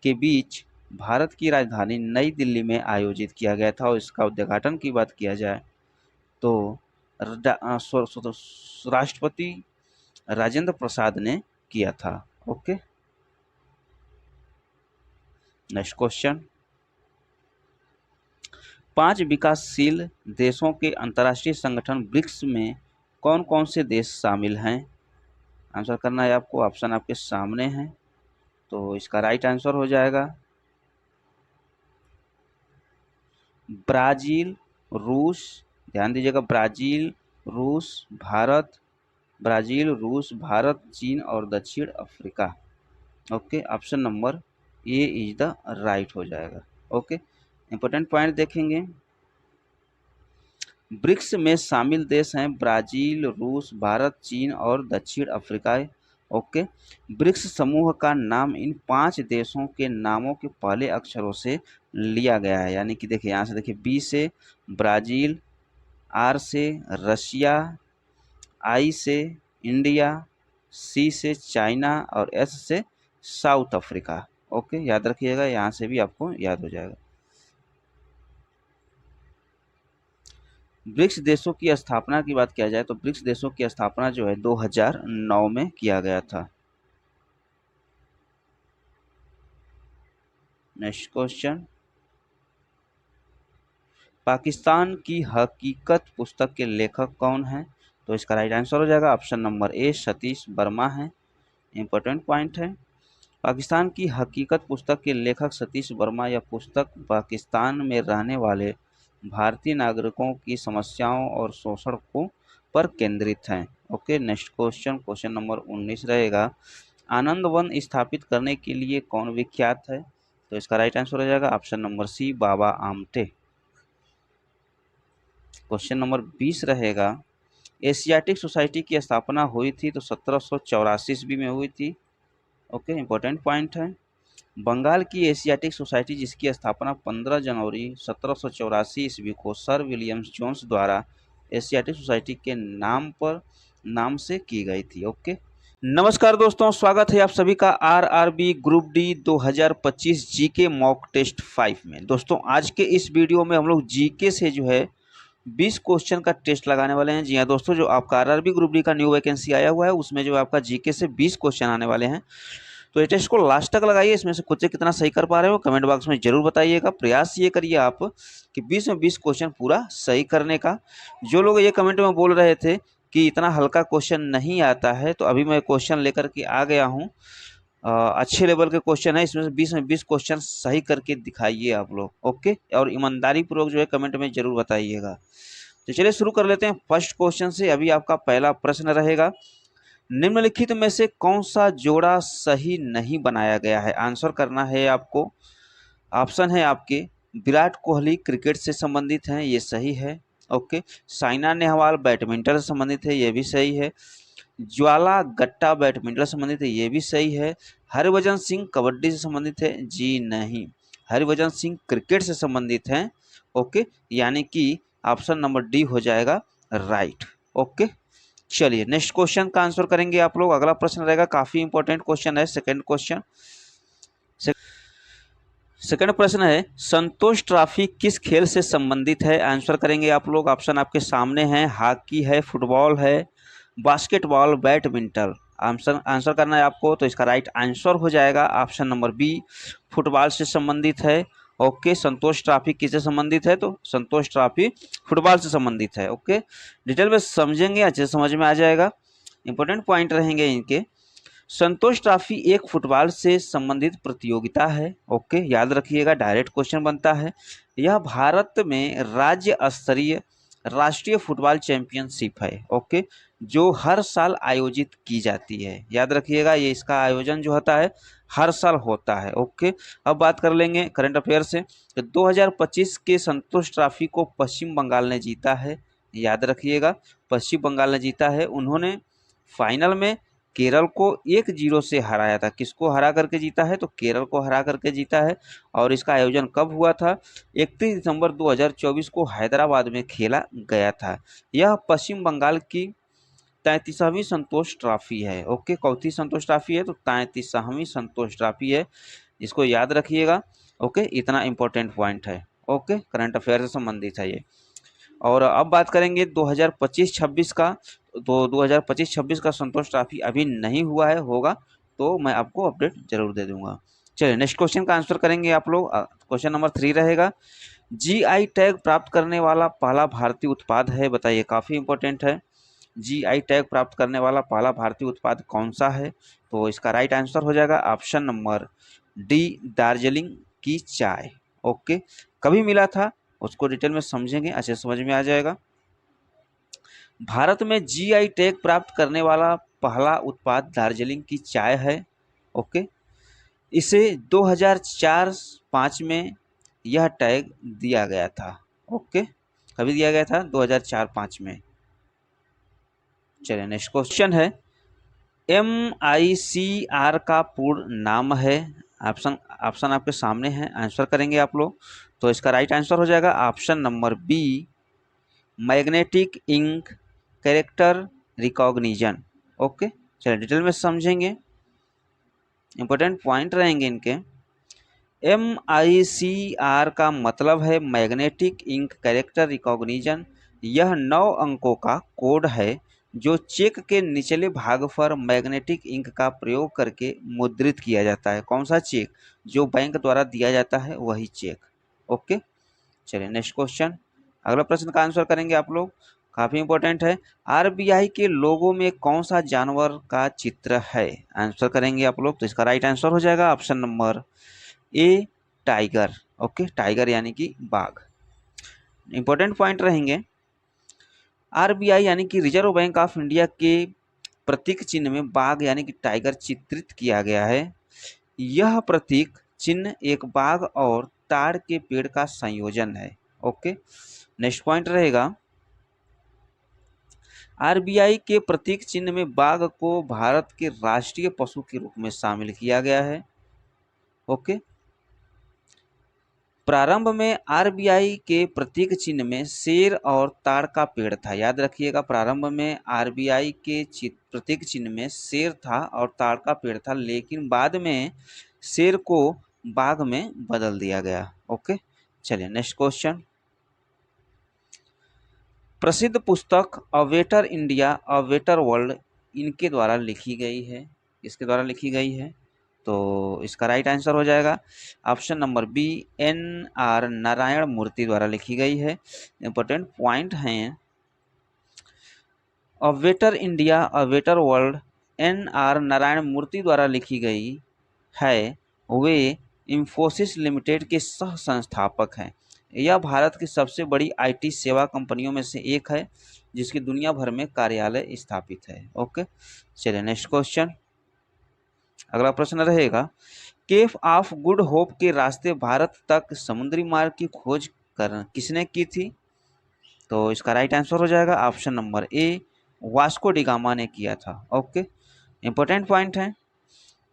के बीच भारत की राजधानी नई दिल्ली में आयोजित किया गया था। और इसका उद्घाटन की बात किया जाए तो राष्ट्रपति राजेंद्र प्रसाद ने किया था। ओके। नेक्स्ट क्वेश्चन, 5 विकासशील देशों के अंतर्राष्ट्रीय संगठन ब्रिक्स में कौन कौन से देश शामिल हैं? आंसर करना है आपको, ऑप्शन आपके सामने है। तो इसका राइट आंसर हो जाएगा ब्राजील, रूस, ध्यान दीजिएगा ब्राजील, रूस, भारत, ब्राजील, रूस, भारत, चीन और दक्षिण Africa. Okay, option number A is the right हो जाएगा। ओके। इंपॉर्टेंट पॉइंट देखेंगे, ब्रिक्स में शामिल देश हैं ब्राजील, रूस, भारत, चीन और दक्षिण अफ्रीका। ओके। ब्रिक्स समूह का नाम इन 5 देशों के नामों के पहले अक्षरों से लिया गया है। यानी कि देखिए यहाँ से देखिए, बी से ब्राजील, आर से रशिया, आई से इंडिया, सी से चाइना और एस से साउथ अफ्रीका। ओके, याद रखिएगा, यहाँ से भी आपको याद हो जाएगा। ब्रिक्स देशों की स्थापना की बात किया जाए तो ब्रिक्स देशों की स्थापना जो है 2009 में किया गया था। नेक्स्ट क्वेश्चन, पाकिस्तान की हकीकत पुस्तक के लेखक कौन हैं? तो इसका राइट आंसर हो जाएगा option number A, Satish Verma है। इंपॉर्टेंट पॉइंट है। पाकिस्तान की हकीकत पुस्तक के लेखक सतीश वर्मा। यह पुस्तक पाकिस्तान में रहने वाले भारतीय नागरिकों की समस्याओं और शोषण को पर केंद्रित है। Okay, next question, question number 19 रहेगा। आनंद वन स्थापित करने के लिए कौन विख्यात है? तो इसका राइट आंसर हो जाएगा ऑप्शन नंबर सी, बाबा आमटे। क्वेश्चन नंबर 20 रहेगा। एशियाटिक सोसाइटी की स्थापना हुई थी तो 1784 ईस्वी में हुई थी। ओके, इंपॉर्टेंट पॉइंट है। बंगाल की एशियाटिक सोसाइटी जिसकी स्थापना 15 जनवरी 1784 ईस्वी को सर विलियम्स जोन्स द्वारा एशियाटिक सोसाइटी के नाम से की गई थी। ओके, नमस्कार दोस्तों, स्वागत है आप सभी का RRB group D 2025 GK mock test 5 में। दोस्तों आज के इस वीडियो में हम लोग जीके से जो है 20 क्वेश्चन का टेस्ट लगाने वाले हैं। जी हाँ दोस्तों, जो आपका आरआरबी ग्रुप डी का न्यू वैकेंसी आया हुआ है उसमें जो आपका जीके से 20 क्वेश्चन आने वाले हैं। तो ये टेस्ट को लास्ट तक लगाइए। इसमें से खुद से कितना सही कर पा रहे हो कमेंट बॉक्स में जरूर बताइएगा। प्रयास ये करिए आप कि 20 में 20 क्वेश्चन पूरा सही करने का। जो लोग ये कमेंट में बोल रहे थे कि इतना हल्का क्वेश्चन नहीं आता है, तो अभी मैं क्वेश्चन लेकर के आ गया हूँ। अच्छे लेवल के क्वेश्चन है, इसमें से 20 में 20 क्वेश्चन सही करके दिखाइए आप लोग। ओके, और ईमानदारी पूर्वक जो है कमेंट में जरूर बताइएगा। तो चलिए शुरू कर लेते हैं फर्स्ट क्वेश्चन से। अभी आपका पहला प्रश्न रहेगा, निम्नलिखित में से कौन सा जोड़ा सही नहीं बनाया गया है? आंसर करना है आपको। ऑप्शन है आपके, विराट कोहली क्रिकेट से संबंधित हैं, ये सही है। ओके, साइना नेहवाल बैडमिंटन से संबंधित है, ये भी सही है। ज्वाला गट्टा बैडमिंटन से संबंधित है, ये भी सही है। हरभजन सिंह कबड्डी से संबंधित है, जी नहीं, हरभजन सिंह क्रिकेट से संबंधित हैं। ओके, यानी कि ऑप्शन नंबर डी हो जाएगा राइट। ओके, चलिए नेक्स्ट क्वेश्चन का आंसर करेंगे आप लोग। अगला प्रश्न रहेगा, काफी इंपॉर्टेंट क्वेश्चन है। सेकंड क्वेश्चन, सेकंड प्रश्न है, संतोष ट्रॉफी किस खेल से संबंधित है? आंसर करेंगे आप लोग। ऑप्शन आपके सामने है, हॉकी है, फुटबॉल है, बास्केटबॉल, बैडमिंटन। आंसर करना है आपको। तो इसका राइट आंसर हो जाएगा ऑप्शन नंबर बी, फुटबॉल से संबंधित है। ओके, संतोष ट्रॉफी किससे संबंधित है? तो संतोष ट्रॉफी फुटबॉल से संबंधित है। ओके, डिटेल में समझेंगे, अच्छे से समझ में आ जाएगा। इंपॉर्टेंट पॉइंट रहेंगे इनके। संतोष ट्रॉफी एक फुटबॉल से संबंधित प्रतियोगिता है। ओके, याद रखिएगा, डायरेक्ट क्वेश्चन बनता है। यह भारत में राज्य स्तरीय राष्ट्रीय फुटबॉल चैंपियनशिप है। ओके, जो हर साल आयोजित की जाती है। याद रखिएगा, ये इसका आयोजन जो होता है हर साल होता है। ओके, अब बात कर लेंगे करंट अफेयर से। तो 2025 के संतोष ट्रॉफी को पश्चिम बंगाल ने जीता है। याद रखिएगा, पश्चिम बंगाल ने जीता है। उन्होंने फाइनल में केरल को 1-0 से हराया था। किसको हरा करके जीता है? तो केरल को हरा करके जीता है। और इसका आयोजन कब हुआ था? 31 दिसंबर 2024 को हैदराबाद में खेला गया था। यह पश्चिम बंगाल की 33वीं संतोष ट्रॉफी है। ओके, कौन-सी संतोष ट्रॉफी है? तो 33वीं संतोष ट्रॉफी है, इसको याद रखिएगा। ओके, इतना इंपॉर्टेंट पॉइंट है। ओके, करंट अफेयर से संबंधित है ये। और अब बात करेंगे 2025-26 का। तो 2025-26 का संतोष ट्रॉफी अभी नहीं हुआ है, होगा तो मैं आपको अपडेट जरूर दे दूंगा। चलिए नेक्स्ट क्वेश्चन का आंसर करेंगे आप लोग। क्वेश्चन नंबर 3 रहेगा, जीआई टैग प्राप्त करने वाला पहला भारतीय उत्पाद है, बताइए। काफ़ी इंपॉर्टेंट है, जीआई टैग प्राप्त करने वाला पहला भारतीय उत्पाद कौन सा है? तो इसका राइट आंसर हो जाएगा ऑप्शन नंबर डी, दार्जिलिंग की चाय। ओके, कभी मिला था उसको डिटेल में समझेंगे, अच्छे समझ में आ जाएगा। भारत में जीआई टैग प्राप्त करने वाला पहला उत्पाद दार्जिलिंग की चाय है। ओके, इसे 2004-5 में यह टैग दिया गया था। ओके, कभी दिया गया था? 2004-5 में। चलिए नेक्स्ट क्वेश्चन है, MICR का पूर्ण नाम है। ऑप्शन आपके सामने है, आंसर करेंगे आप लोग। तो इसका राइट आंसर हो जाएगा option number B, magnetic ink character recognition. Okay, चलिए डिटेल में समझेंगे, इंपॉर्टेंट पॉइंट रहेंगे इनके। MICR का मतलब है मैग्नेटिक इंक कैरेक्टर रिकॉग्निशन। यह 9 अंकों का कोड है जो चेक के निचले भाग पर मैग्नेटिक इंक का प्रयोग करके मुद्रित किया जाता है। कौन सा चेक? जो बैंक द्वारा दिया जाता है वही चेक। ओके, चलिए नेक्स्ट क्वेश्चन, अगला प्रश्न का आंसर करेंगे आप लोग। काफी इंपॉर्टेंट है। आरबीआई के लोगो में कौन सा जानवर का चित्र है? आंसर करेंगे आप लोग, तो इसका राइट आंसर हो जाएगा ऑप्शन नंबर ए, टाइगर। ओके, टाइगर यानी कि बाघ। इंपॉर्टेंट पॉइंट रहेंगे। आरबीआई यानी कि रिजर्व बैंक ऑफ इंडिया के प्रतीक चिन्ह में बाघ यानी कि टाइगर चित्रित किया गया है। यह प्रतीक चिन्ह एक बाघ और ताड़ के पेड़ का संयोजन है। ओके, नेक्स्ट पॉइंट रहेगा। आरबीआई के प्रतीक चिन्ह में बाघ को भारत के राष्ट्रीय पशु के रूप में शामिल किया गया है। ओके, प्रारंभ में आरबीआई के प्रतीक चिन्ह में शेर और ताड़ का पेड़ था। याद रखिएगा, प्रारंभ में आरबीआई के प्रतीक चिन्ह में शेर था और ताड़ का पेड़ था, लेकिन बाद में शेर को बाघ में बदल दिया गया। ओके, चलिए नेक्स्ट क्वेश्चन। प्रसिद्ध पुस्तक अ better India a better world इनके द्वारा लिखी गई है। इसके द्वारा लिखी गई है, तो इसका राइट आंसर हो जाएगा option number B, NR Narayana Murthy द्वारा लिखी गई है। इंपॉर्टेंट पॉइंट हैं, a better India a better world NR Narayana Murthy द्वारा लिखी गई है। वे इंफोसिस लिमिटेड के सह संस्थापक हैं। यह भारत की सबसे बड़ी IT सेवा कंपनियों में से एक है, जिसकी दुनिया भर में कार्यालय स्थापित है। ओके, चलिए नेक्स्ट क्वेश्चन। अगला प्रश्न रहेगा, केफ ऑफ गुड होप के रास्ते भारत तक समुद्री मार्ग की खोज किसने की थी? तो इसका राइट आंसर हो जाएगा ऑप्शन नंबर ए, वास्को डी गामा ने किया था। ओके, इंपॉर्टेंट पॉइंट है।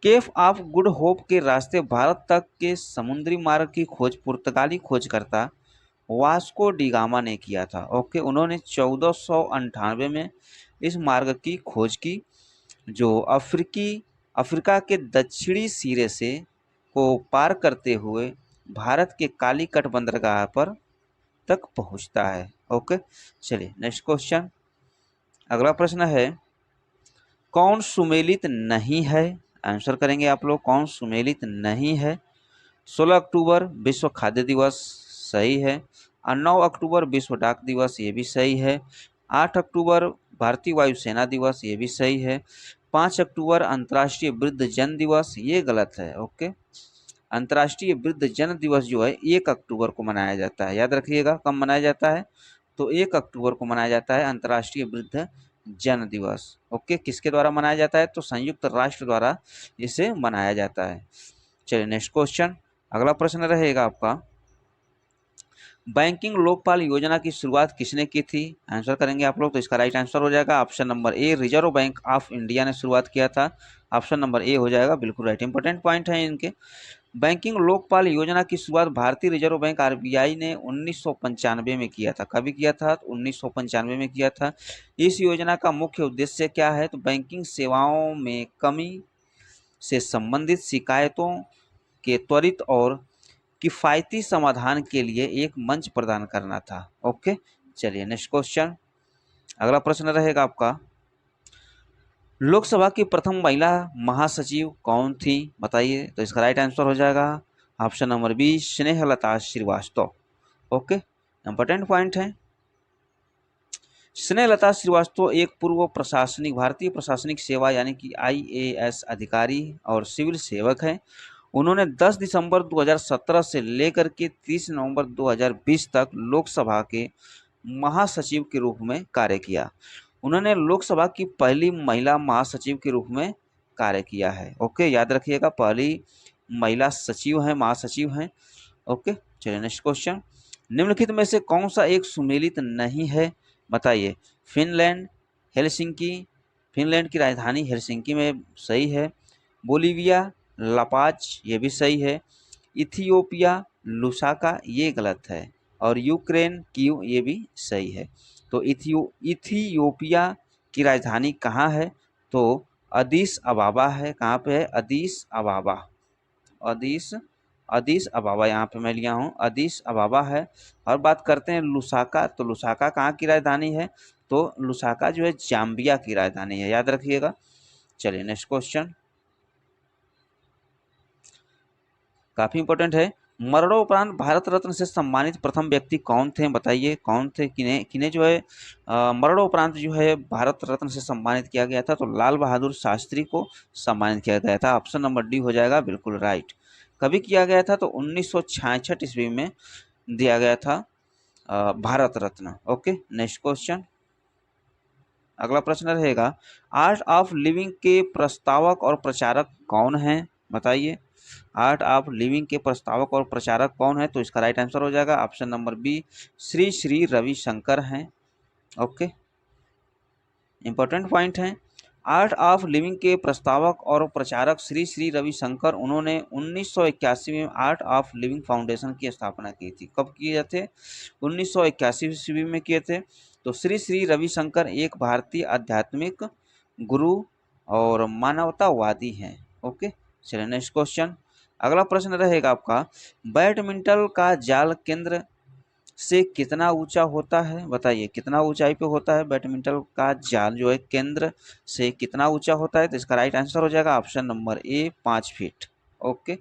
केफ ऑफ गुड होप के रास्ते भारत तक के समुद्री मार्ग की खोज पुर्तगाली खोजकर्ता वास्को डी गामा ने किया था। ओके, उन्होंने 1498 में इस मार्ग की खोज की, जो अफ्रीका के दक्षिणी सिरे से को पार करते हुए भारत के कालीकट बंदरगाह पर तक पहुंचता है। ओके, चलिए नेक्स्ट क्वेश्चन। अगला प्रश्न है, कौन सुमेलित नहीं है? आंसर करेंगे आप लोग, कौन सुमेलित नहीं है? 16 अक्टूबर विश्व खाद्य दिवस, सही है। 9 अक्टूबर विश्व डाक दिवस, ये भी सही है। 8 अक्टूबर भारतीय वायुसेना दिवस, ये भी सही है। 5 अक्टूबर अंतर्राष्ट्रीय वृद्ध जन दिवस, ये गलत है। ओके, अंतर्राष्ट्रीय वृद्ध जन दिवस जो है 1 अक्टूबर को मनाया जाता है। याद रखिएगा, कब मनाया जाता है? तो 1 अक्टूबर को मनाया जाता है अंतर्राष्ट्रीय वृद्ध जन दिवस। ओके, किसके द्वारा मनाया जाता है? तो संयुक्त राष्ट्र द्वारा इसे मनाया जाता है। चलिए नेक्स्ट क्वेश्चन। अगला प्रश्न रहेगा आपका, बैंकिंग लोकपाल योजना की शुरुआत किसने की थी? आंसर करेंगे आप लोग, तो इसका राइट आंसर हो जाएगा option number A, reserve bank of India ने शुरुआत किया था। ऑप्शन नंबर ए हो जाएगा, बिल्कुल राइट। इंपॉर्टेंट पॉइंट है इनके। बैंकिंग लोकपाल योजना की शुरुआत भारतीय रिजर्व बैंक आरबीआई ने 1995 में किया था। कभी किया था? तो 1995 में किया था। इस योजना का मुख्य उद्देश्य क्या है? तो बैंकिंग सेवाओं में कमी से संबंधित शिकायतों के त्वरित और किफायती समाधान के लिए एक मंच प्रदान करना था। ओके, चलिए नेक्स्ट क्वेश्चन। अगला प्रश्न रहेगा आपका, लोकसभा की प्रथम महिला महासचिव कौन थी? बताइए, तो इसका राइट आंसर हो जाएगा option number B, Snehlata Srivastava. Okay, important point है। स्नेहलता श्रीवास्तव एक पूर्व प्रशासनिक भारतीय प्रशासनिक सेवा यानी कि IAS अधिकारी और सिविल सेवक हैं। उन्होंने 10 दिसंबर 2017 से लेकर के 30 नवंबर 2020 तक लोकसभा के महासचिव के रूप में कार्य किया। उन्होंने लोकसभा की पहली महिला महासचिव के रूप में कार्य किया है। ओके, याद रखिएगा, पहली महिला सचिव हैं, महासचिव हैं। ओके, चलिए नेक्स्ट क्वेश्चन। निम्नलिखित में से कौन सा एक सुमेलित नहीं है? बताइए। फिनलैंड, हेलसिंकी, फिनलैंड की राजधानी हेलसिंकी में, सही है। बोलीविया, लापाज, ये भी सही है। इथियोपिया, लुसाका, ये गलत है। और यूक्रेन, कीव, ये भी सही है। तो इथियोपिया की राजधानी कहाँ है? तो अदीस अबाबा है। कहाँ पे है? अदीस अबाबा। अदीस अबाबा यहाँ पे मैं लिया हूँ, अदीस अबाबा है। और बात करते हैं लुसाका, तो लुसाका कहाँ की राजधानी है? तो लुसाका जो है जाम्बिया की राजधानी है, याद रखिएगा। चलिए नेक्स्ट क्वेश्चन, काफी इंपॉर्टेंट है। मरणोपरांत भारत रत्न से सम्मानित प्रथम व्यक्ति कौन थे, बताइए कौन थे, किन्हें किन्हें जो है मरणोपरांत जो है भारत रत्न से सम्मानित किया गया था? तो लाल बहादुर शास्त्री को सम्मानित किया गया था। ऑप्शन नंबर डी हो जाएगा बिल्कुल राइट। कभी किया गया था? तो 1966 ईस्वी में दिया गया था Bharat Ratna. Okay, next question, अगला प्रश्न रहेगा, आर्ट ऑफ लिविंग के प्रस्तावक और प्रचारक कौन हैं, बताइए। आर्ट ऑफ लिविंग के प्रस्तावक और प्रचारक कौन है? तो इसका राइट आंसर हो जाएगा option number B, Sri Sri Ravishankar हैं। ओके, इंपॉर्टेंट पॉइंट है। आर्ट ऑफ लिविंग के प्रस्तावक और प्रचारक श्री श्री रविशंकर, उन्होंने 1981 में आर्ट ऑफ लिविंग फाउंडेशन की स्थापना की थी। कब किए थे? 1981 ईस्वी में किए थे। तो श्री श्री रविशंकर एक भारतीय आध्यात्मिक गुरु और मानवतावादी हैं। ओके, चलिए नेक्स्ट क्वेश्चन, अगला प्रश्न रहेगा आपका, बैडमिंटन का जाल केंद्र से कितना ऊंचा होता है, बताइए कितना ऊंचाई पे होता है बैडमिंटन का जाल जो है केंद्र से कितना ऊंचा होता है? तो इसका राइट आंसर हो जाएगा ऑप्शन नंबर ए, 5 फीट। ओके,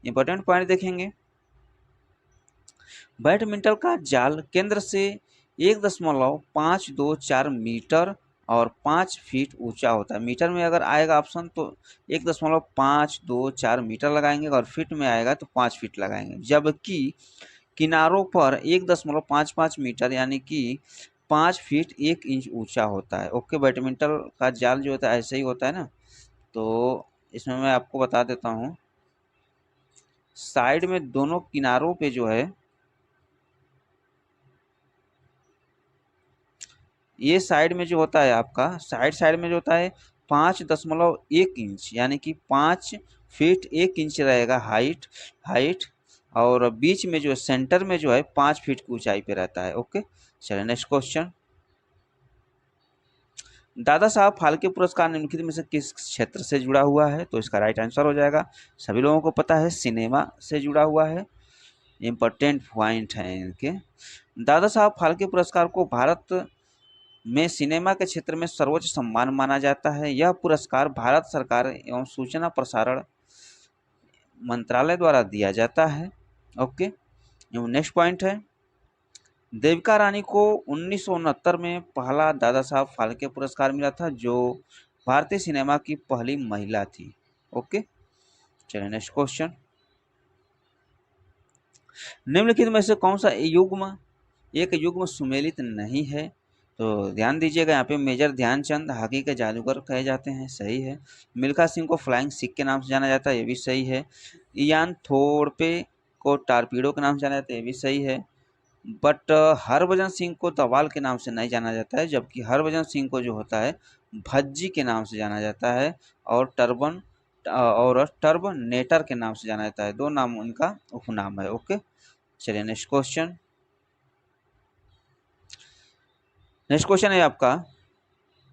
इंपॉर्टेंट पॉइंट देखेंगे, बैडमिंटन का जाल केंद्र से 1.524 मीटर और 5 फीट ऊंचा होता है। मीटर में अगर आएगा ऑप्शन तो 1.524 मीटर लगाएंगे, और फीट में आएगा तो 5 फीट लगाएंगे। जबकि किनारों पर 1.55 मीटर यानी कि 5 फीट 1 इंच ऊंचा होता है। ओके, बैडमिंटन का जाल जो होता है ऐसे ही होता है ना। तो इसमें मैं आपको बता देता हूँ, साइड में दोनों किनारों पे जो है, ये साइड में जो होता है आपका, साइड में जो होता है 5.1 इंच यानी कि 5 फीट 1 इंच रहेगा हाइट, और बीच में जो है सेंटर में जो है 5 फीट की ऊंचाई पे रहता है। ओके, चलिए नेक्स्ट क्वेश्चन, दादा साहब फाल्के पुरस्कार निम्नलिखित में से किस क्षेत्र से जुड़ा हुआ है? तो इसका राइट आंसर हो जाएगा, सभी लोगों को पता है, सिनेमा से जुड़ा हुआ है। इंपॉर्टेंट पॉइंट है इनके। दादा साहब फाल्के पुरस्कार को भारत में सिनेमा के क्षेत्र में सर्वोच्च सम्मान माना जाता है। यह पुरस्कार भारत सरकार एवं सूचना प्रसारण मंत्रालय द्वारा दिया जाता है। ओके, नेक्स्ट पॉइंट है, देविका रानी को 1969 में पहला दादा साहब फाल्के पुरस्कार मिला था, जो भारतीय सिनेमा की पहली महिला थी। ओके, चलिए नेक्स्ट क्वेश्चन, निम्नलिखित में से कौन सा युग्म एक युग्म सुमेलित नहीं है? तो ध्यान दीजिएगा, यहाँ पे मेजर ध्यानचंद हॉकी के जादूगर कहे जाते हैं, सही है। मिल्खा सिंह को फ्लाइंग सिख के नाम से जाना जाता है, ये भी सही है। इयान थोरपे को टारपीडो के नाम से जाना जाता है, ये भी सही है। बट हरभजन सिंह को तवाल के नाम से नहीं जाना जाता है, जबकि हरभजन सिंह को जो होता है भज्जी के नाम से जाना जाता है, और टर्बनेटर के नाम से जाना जाता है। दो नाम उनका उपनाम है। ओके, चलिए नेक्स्ट क्वेश्चन, नेक्स्ट क्वेश्चन है आपका,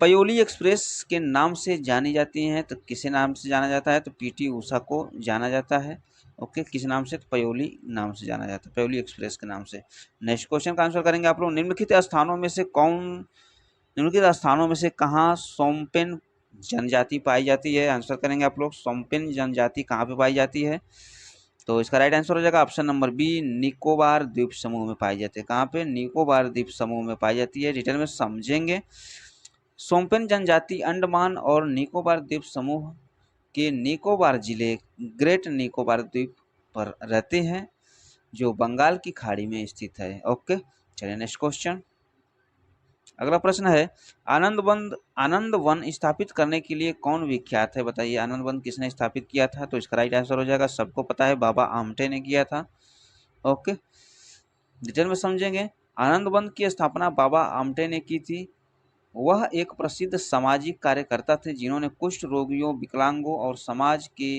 पयोली एक्सप्रेस के नाम से जानी जाती हैं, तो किसे नाम से जाना जाता है? तो पीटी उषा को जाना जाता है। ओके, किस नाम से? तो पयोली नाम से जाना जाता है, पयोली एक्सप्रेस के नाम से। नेक्स्ट क्वेश्चन का आंसर करेंगे आप लोग, निम्नलिखित स्थानों में से कहाँ सोमपेन जनजाति पाई जाती है? आंसर करेंगे आप लोग, सोमपेन जनजाति कहाँ पे पाई जाती है? तो इसका राइट आंसर हो जाएगा ऑप्शन नंबर बी, निकोबार द्वीप समूह में पाई जाती है। कहाँ पे? निकोबार द्वीप समूह में पाई जाती है। डिटेल में समझेंगे, सोमपेन जनजाति अंडमान और निकोबार द्वीप समूह के निकोबार जिले ग्रेट निकोबार द्वीप पर रहते हैं, जो बंगाल की खाड़ी में स्थित है। ओके, चलिए नेक्स्ट क्वेश्चन, अगला प्रश्न है, आनंद वन स्थापित करने के लिए कौन विख्यात है? बताइए, आनंद वन किसने स्थापित किया था? तो इसका राइट आंसर हो जाएगा, सबको पता है, बाबा आमटे ने किया था। ओके, डिटेल में समझेंगे, आनंद वन की स्थापना बाबा आमटे ने की थी। वह एक प्रसिद्ध सामाजिक कार्यकर्ता थे, जिन्होंने कुष्ठ रोगियों, विकलांगों और समाज के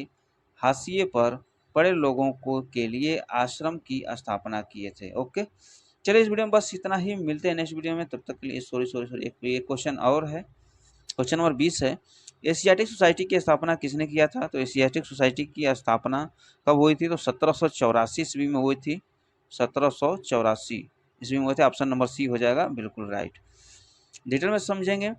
हाशिए पर पड़े लोगों को के लिए आश्रम की स्थापना किए थे। ओके, चलिए इस वीडियो में बस इतना ही, मिलते हैं नेक्स्ट वीडियो में, तब तक के लिए सॉरी एक क्वेश्चन और है, क्वेश्चन नंबर 20 है, एशियाटिक सोसाइटी की स्थापना किसने किया था? तो एशियाटिक सोसाइटी की स्थापना कब हुई थी? तो 1784 ईस्वी में हुई थी, 1784 ईस्वी में हुए थे। ऑप्शन नंबर सी हो जाएगा बिल्कुल राइट। डिटेल में समझेंगे,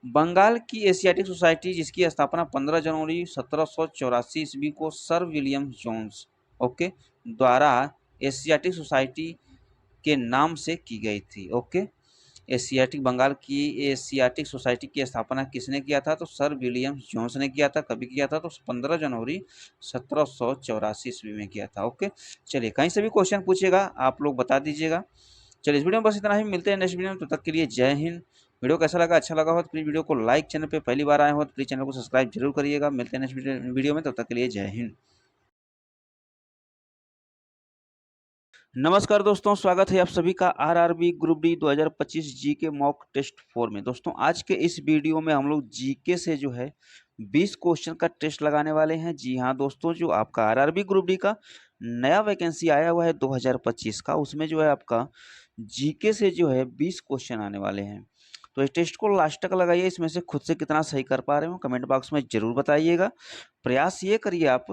बंगाल की एशियाटिक सोसाइटी जिसकी स्थापना 15 जनवरी 1784 ईस्वी को सर विलियम जोन्स, ओके, द्वारा एशियाटिक सोसाइटी के नाम से की गई थी। ओके, एशियाटिक बंगाल की एशियाटिक सोसाइटी की स्थापना किसने किया था? तो सर विलियम जोन्स ने किया था। कभी किया था? तो 15 जनवरी 1784 ईस्वी में किया था। ओके, चलिए कहीं से भी क्वेश्चन पूछेगा आप लोग बता दीजिएगा। चलिए इस वीडियो में बस इतना ही, मिलते हैं नेक्स्ट वीडियो में, तब तक के लिए जय हिंद। वीडियो कैसा लगा? अच्छा लगा हो तो प्लीज वीडियो को लाइक, चैनल पे पहली बार आए हो तो प्लीज चैनल को सब्सक्राइब जरूर करिएगा। मिलते हैं नेक्स्ट वीडियो में, तब तक के लिए जय हिंद। नमस्कार दोस्तों, स्वागत है आप सभी का RRB group D 2025 GK mock test 4 में। दोस्तों आज के इस वीडियो में हम लोग जीके से जो है 20 क्वेश्चन का टेस्ट लगाने वाले हैं। जी हाँ दोस्तों, जो आपका आरआरबी ग्रुप डी का नया वैकेंसी आया हुआ है 2025 का, उसमें जो है आपका जीके से जो है 20 क्वेश्चन आने वाले हैं। तो इस टेस्ट को लास्ट तक लगाइए, इसमें से खुद से कितना सही कर पा रहे हो कमेंट बॉक्स में जरूर बताइएगा। प्रयास ये करिए आप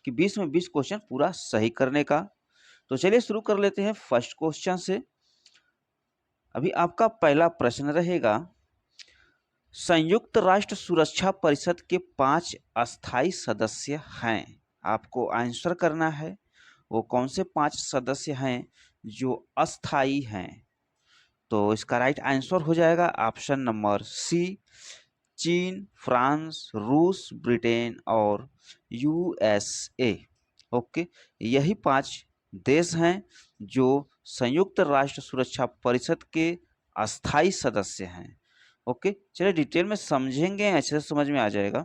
कि 20 में 20 क्वेश्चन पूरा सही करने का। तो चलिए शुरू कर लेते हैं फर्स्ट क्वेश्चन से। अभी आपका पहला प्रश्न रहेगा, संयुक्त राष्ट्र सुरक्षा परिषद के 5 अस्थाई सदस्य हैं। आपको आंसर करना है वो कौन से 5 सदस्य हैं जो अस्थाई हैं। तो इसका राइट आंसर हो जाएगा ऑप्शन नंबर सी, चीन, फ्रांस, रूस, ब्रिटेन और यूएसए। ओके, यही 5 देश हैं जो संयुक्त राष्ट्र सुरक्षा परिषद के अस्थाई सदस्य हैं। ओके, चलिए डिटेल में समझेंगे, अच्छे से समझ में आ जाएगा।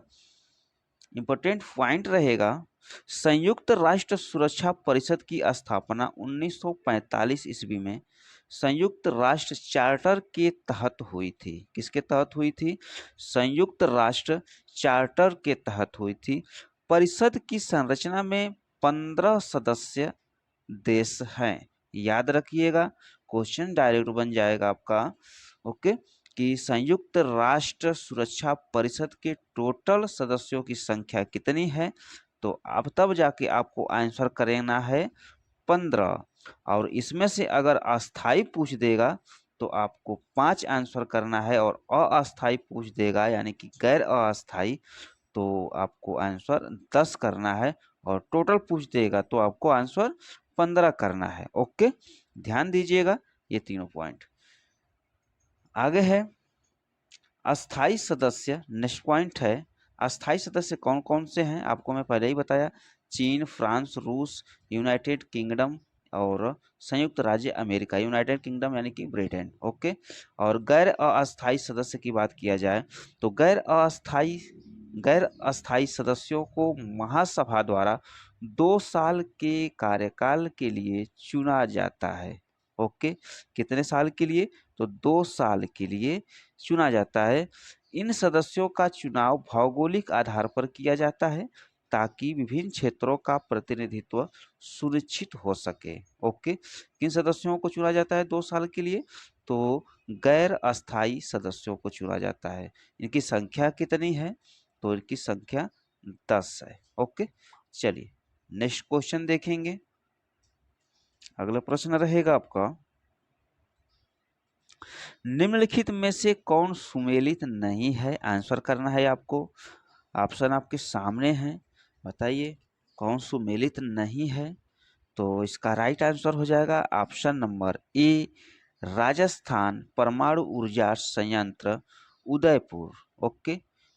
इंपॉर्टेंट पॉइंट रहेगा, संयुक्त राष्ट्र सुरक्षा परिषद की स्थापना 1945 ईस्वी में संयुक्त राष्ट्र चार्टर के तहत हुई थी। किसके तहत हुई थी? संयुक्त राष्ट्र चार्टर के तहत हुई थी। परिषद की संरचना में 15 सदस्य देश हैं। याद रखिएगा, क्वेश्चन डायरेक्ट बन जाएगा आपका। ओके, कि संयुक्त राष्ट्र सुरक्षा परिषद के टोटल सदस्यों की संख्या कितनी है? तो अब तब जाके आपको आंसर करना है 15, और इसमें से अगर अस्थाई पूछ देगा तो आपको 5 आंसर करना है, और अस्थाई पूछ देगा यानी कि गैर अस्थाई तो आपको आंसर 10 करना है, और टोटल पूछ देगा तो आपको आंसर 15 करना है। ओके, ध्यान दीजिएगा ये तीनों पॉइंट। आगे है अस्थाई सदस्य। नेक्स्ट पॉइंट है अस्थाई सदस्य कौन कौन से हैं, आपको मैं पहले ही बताया, चीन, फ्रांस, रूस, यूनाइटेड किंगडम और संयुक्त राज्य अमेरिका। यूनाइटेड किंगडम यानी कि ब्रिटेन। ओके, और गैर अस्थाई सदस्य की बात किया जाए तो गैर अस्थाई सदस्यों को महासभा द्वारा 2 साल के कार्यकाल के लिए चुना जाता है। ओके, कितने साल के लिए? तो 2 साल के लिए चुना जाता है। इन सदस्यों का चुनाव भौगोलिक आधार पर किया जाता है ताकि विभिन्न क्षेत्रों का प्रतिनिधित्व सुनिश्चित हो सके। ओके, किन सदस्यों को चुना जाता है 2 साल के लिए? तो गैर अस्थाई सदस्यों को चुना जाता है। इनकी संख्या कितनी है? तो इनकी संख्या 10 है। ओके, चलिए नेक्स्ट क्वेश्चन देखेंगे। अगला प्रश्न रहेगा आपका, निम्नलिखित में से कौन सुमेलित नहीं है? आंसर करना है आपको। ऑप्शन आपके सामने है, बताइए कौन सुमेलित नहीं है। तो इसका राइट आंसर हो जाएगा ऑप्शन नंबर ए, राजस्थान परमाणु ऊर्जा संयंत्र उदयपुर। ओके,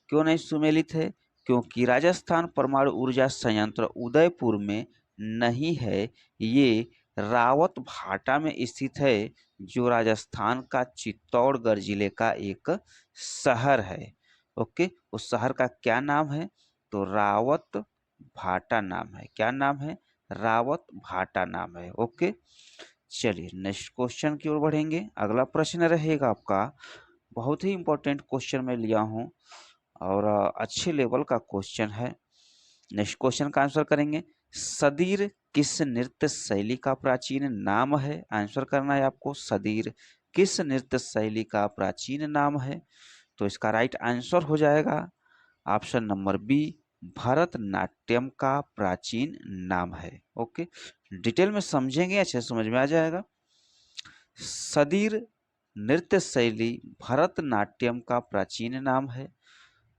क्यों नहीं सुमेलित है? क्योंकि राजस्थान परमाणु ऊर्जा संयंत्र उदयपुर में नहीं है, ये रावत भाटा में स्थित है, जो राजस्थान का चित्तौड़गढ़ जिले का एक शहर है। ओके, उस शहर का क्या नाम है? तो रावत भाटा नाम है। क्या नाम है? रावत भाटा नाम है। ओके, चलिए नेक्स्ट क्वेश्चन की ओर बढ़ेंगे। अगला प्रश्न रहेगा आपका, बहुत ही इंपॉर्टेंट क्वेश्चन मैं लिया हूं और अच्छे लेवल का क्वेश्चन है। नेक्स्ट क्वेश्चन का आंसर करेंगे, सदीर किस नृत्य शैली का प्राचीन नाम है? आंसर करना है आपको, सदीर किस नृत्य शैली का प्राचीन नाम है? तो इसका राइट आंसर हो जाएगा ऑप्शन नंबर बी, भरतनाट्यम का प्राचीन नाम है। ओके, डिटेल में समझेंगे, अच्छे समझ में आ जाएगा। सदीर नृत्य शैली भरतनाट्यम का प्राचीन नाम है।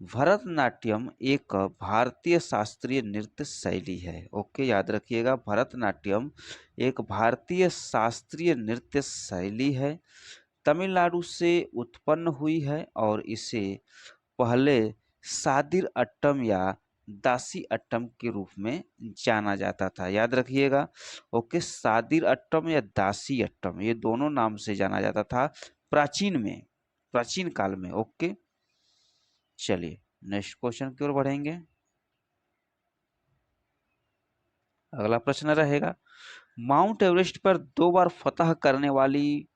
भरतनाट्यम एक भारतीय शास्त्रीय नृत्य शैली है। ओके, याद रखिएगा, भरतनाट्यम एक भारतीय शास्त्रीय नृत्य शैली है। तमिलनाडु से उत्पन्न हुई है और इसे पहले सादिर अट्टम या दासी अट्टम के रूप में जाना जाता था। याद रखिएगा, ओके, सादिर अट्टम या दासी अट्टम, ये दोनों नाम से जाना जाता था प्राचीन में, प्राचीन काल में। ओके, चलिए नेक्स्ट क्वेश्चन की ओर बढ़ेंगे। अगला प्रश्न रहेगा, माउंट एवरेस्ट पर 2 बार फतह करने वाली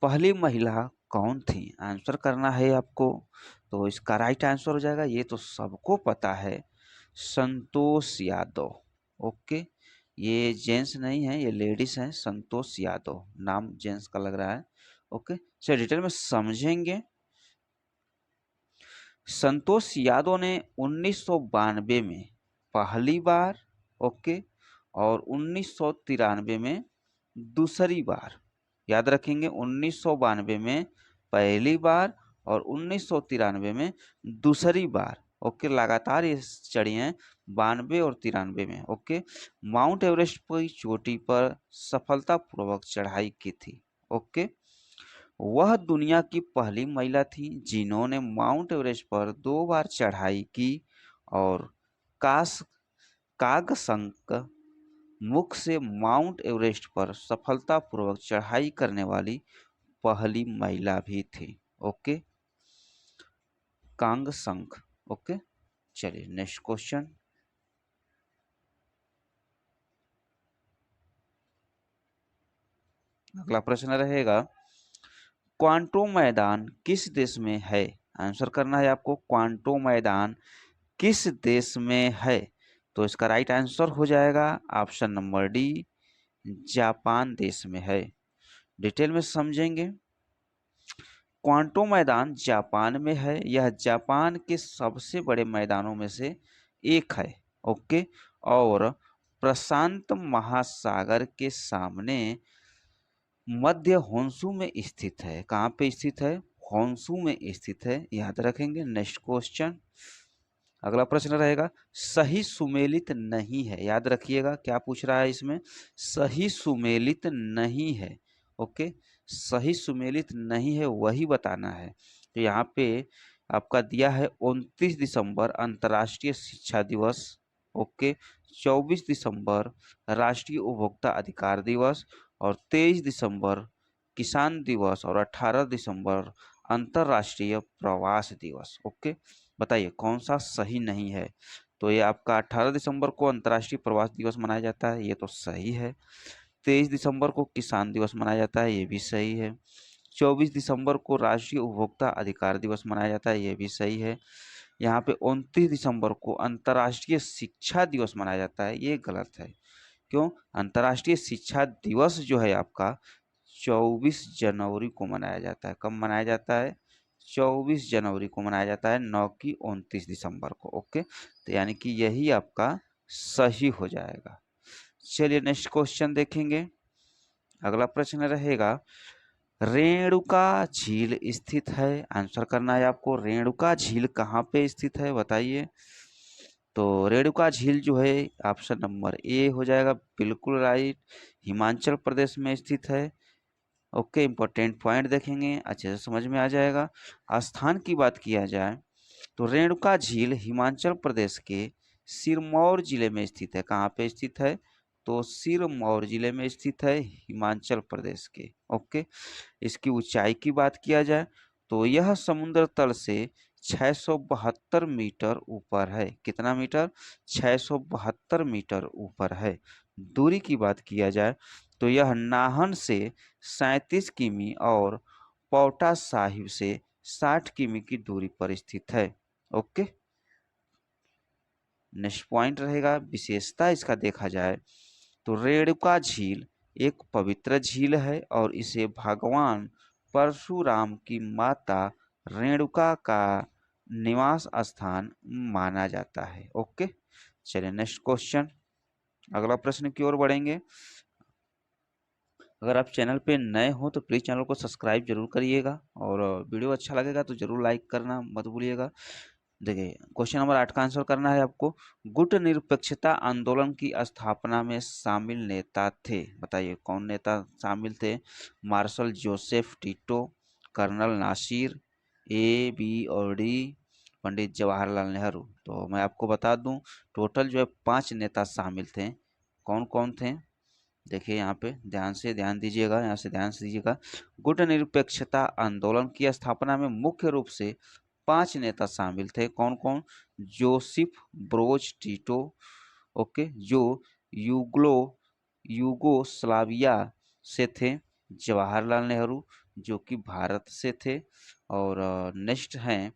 पहली महिला कौन थी? आंसर करना है आपको। तो इसका राइट आंसर हो जाएगा, ये तो सबको पता है, संतोष यादव। ओके, ये जेंट्स नहीं है, ये लेडीज हैं, संतोष यादव नाम जेंट्स का लग रहा है। ओके, चलिए डिटेल में समझेंगे। संतोष यादव ने 1992 में पहली बार, ओके, और 1993 में दूसरी बार, याद रखेंगे, 1992 में पहली बार और 1993 में दूसरी बार। ओके, लगातार ये चढ़ी हैं 92 और 93 में। ओके, माउंट एवरेस्ट की चोटी पर सफलतापूर्वक चढ़ाई की थी। ओके, वह दुनिया की पहली महिला थी जिन्होंने माउंट एवरेस्ट पर 2 बार चढ़ाई की और कास कागसंक मुख से माउंट एवरेस्ट पर सफलतापूर्वक चढ़ाई करने वाली पहली महिला भी थी। ओके, कांगसंक। ओके, चलिए नेक्स्ट क्वेश्चन। अगला प्रश्न रहेगा, क्वांटो मैदान किस देश में है? आंसर करना है आपको, क्वांटो मैदान किस देश में है? तो इसका राइट आंसर हो जाएगा ऑप्शन नंबर डी, जापान देश में है। डिटेल में समझेंगे। क्वांटो मैदान जापान में है, यह जापान के सबसे बड़े मैदानों में से एक है। ओके, और प्रशांत महासागर के सामने मध्य होन्शु में स्थित है। कहाँ पे स्थित है? होन्शु में स्थित है, याद रखेंगे। Next question. अगला प्रश्न रहेगा, सही सुमेलित नहीं है, याद रखिएगा क्या पूछ रहा है इसमें, सही सुमेलित नहीं है। ओके, सही सुमेलित नहीं है वही बताना है। तो यहाँ पे आपका दिया है 29 दिसंबर अंतर्राष्ट्रीय शिक्षा दिवस। ओके, 24 दिसंबर राष्ट्रीय उपभोक्ता अधिकार दिवस और 23 दिसंबर किसान दिवस और 18 दिसंबर अंतर्राष्ट्रीय प्रवास दिवस। ओके, बताइए कौन सा सही नहीं है? तो ये आपका 18 दिसंबर को अंतर्राष्ट्रीय प्रवास दिवस मनाया जाता है, ये तो सही है। 23 दिसंबर को किसान दिवस मनाया जाता है, ये भी सही है। 24 दिसंबर को राष्ट्रीय उपभोक्ता अधिकार दिवस मनाया जाता है, ये भी सही है। यहाँ पे 29 दिसंबर को अंतर्राष्ट्रीय शिक्षा दिवस मनाया जाता है, ये गलत है। क्यों? अंतर्राष्ट्रीय शिक्षा दिवस जो है आपका 24 जनवरी को मनाया जाता है। कब मनाया जाता है? 24 जनवरी को मनाया जाता है, न कि 29 दिसंबर को। ओके, तो यानी कि यही आपका सही हो जाएगा। चलिए नेक्स्ट क्वेश्चन देखेंगे। अगला प्रश्न रहेगा, रेणुका झील स्थित है? आंसर करना है आपको, रेणुका झील कहाँ पे स्थित है बताइए। तो रेणुका झील जो है ऑप्शन नंबर ए हो जाएगा, बिल्कुल राइट, हिमाचल प्रदेश में स्थित है। ओके, इंपॉर्टेंट पॉइंट देखेंगे, अच्छे से समझ में आ जाएगा। स्थान की बात किया जाए तो रेणुका झील हिमाचल प्रदेश के सिरमौर जिले में स्थित है। कहाँ पे स्थित है? तो सिरमौर जिले में स्थित है, हिमाचल प्रदेश के। ओके, इसकी ऊंचाई की बात किया जाए तो यह समुद्र तल से 672 मीटर ऊपर है। कितना मीटर? 672 मीटर ऊपर है। दूरी की बात किया जाए तो यह नाहन से 37 किमी और पौटा साहिब से 60 किमी की दूरी पर स्थित है। ओके, नेक्स्ट पॉइंट रहेगा, विशेषता इसका देखा जाए तो रेणुका झील एक पवित्र झील है और इसे भगवान परशुराम की माता रेणुका का निवास स्थान माना जाता है। ओके, चलिए नेक्स्ट क्वेश्चन। अगला प्रश्न की ओर बढ़ेंगे। अगर आप चैनल पे नए हो तो प्लीज़ चैनल को सब्सक्राइब जरूर करिएगा और वीडियो अच्छा लगेगा तो जरूर लाइक करना मत भूलिएगा। देखिए क्वेश्चन नंबर 8 का आंसर करना है आपको। गुट निरपेक्षता आंदोलन की स्थापना में शामिल नेता थे, बताइए कौन नेता शामिल थे। Marshal Joseph Tito, colonel Nasser, A, B और डी, पंडित जवाहरलाल नेहरू। तो मैं आपको बता दूं टोटल जो है 5 नेता शामिल थे। कौन कौन थे देखिए यहाँ पे ध्यान दीजिएगा, यहाँ से ध्यान से दीजिएगा। गुट निरपेक्षता आंदोलन की स्थापना में मुख्य रूप से 5 नेता शामिल थे। कौन कौन? जोसिफ ब्रोज टिटो, ओके, जो यूग्लो यूगोस्लाविया से थे। जवाहरलाल नेहरू जो कि भारत से थे। और नेक्स्ट हैं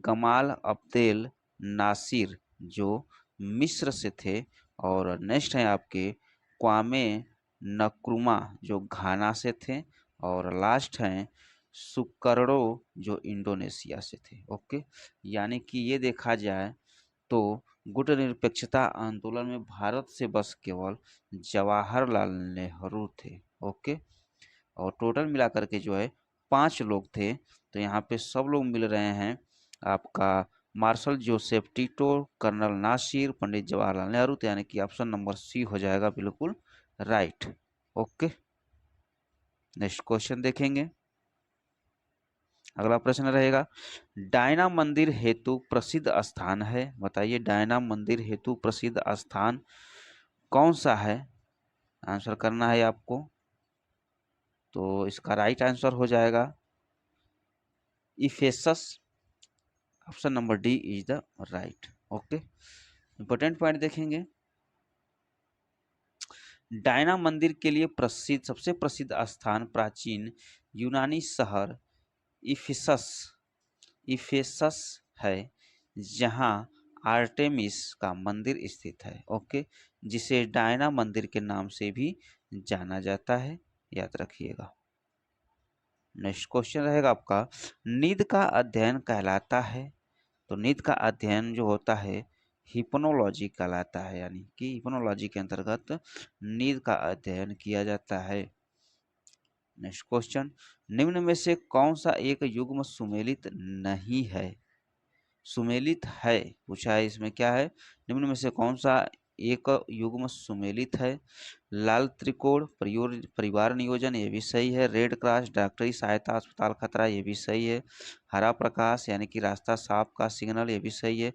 गमाल अब्देल नासिर जो मिस्र से थे। और नेक्स्ट हैं आपके क्वामे नक्रुमा जो घाना से थे। और लास्ट हैं सुकर्णो जो इंडोनेशिया से थे। ओके, यानी कि ये देखा जाए तो गुट निरपेक्षता आंदोलन में भारत से बस केवल जवाहरलाल नेहरू थे। ओके, और टोटल मिलाकर के जो है 5 लोग थे। तो यहाँ पे सब लोग मिल रहे हैं आपका marshal Joseph Tito, colonel Nasser, Pandit Jawaharlal Nehru. तो यानी कि ऑप्शन नंबर सी हो जाएगा बिल्कुल राइट। ओके, नेक्स्ट क्वेश्चन देखेंगे। अगला प्रश्न रहेगा डायना मंदिर हेतु प्रसिद्ध स्थान है, बताइए डायना मंदिर हेतु प्रसिद्ध स्थान कौन सा है। आंसर करना है आपको। तो इसका राइट आंसर हो जाएगा Ephesus. Option number D is the right. Okay, important point देखेंगे। डायना मंदिर के लिए प्रसिद्ध सबसे प्रसिद्ध स्थान प्राचीन यूनानी शहर इफिसस इफेसस है, जहां आर्टेमिस का मंदिर स्थित है। ओके, जिसे डायना मंदिर के नाम से भी जाना जाता है, याद रखिएगा। नेक्स्ट क्वेश्चन रहेगा आपका नींद का अध्ययन कहलाता है। तो नींद का अध्ययन जो होता है हिप्नोलॉजी कहलाता है, यानी कि हिप्नोलॉजी के अंतर्गत नींद का अध्ययन किया जाता है। नेक्स्ट क्वेश्चन निम्न में से कौन सा एक युग्म सुमेलित नहीं है। सुमेलित है पूछा है, इसमें क्या है, निम्न में से कौन सा एक युग्म सुमेलित है। लाल त्रिकोण परिवार नियोजन, ये भी सही है। रेड क्रॉस डॉक्टरी सहायता अस्पताल खतरा, ये भी सही है। हरा प्रकाश यानी कि रास्ता साफ का सिग्नल, ये भी सही है।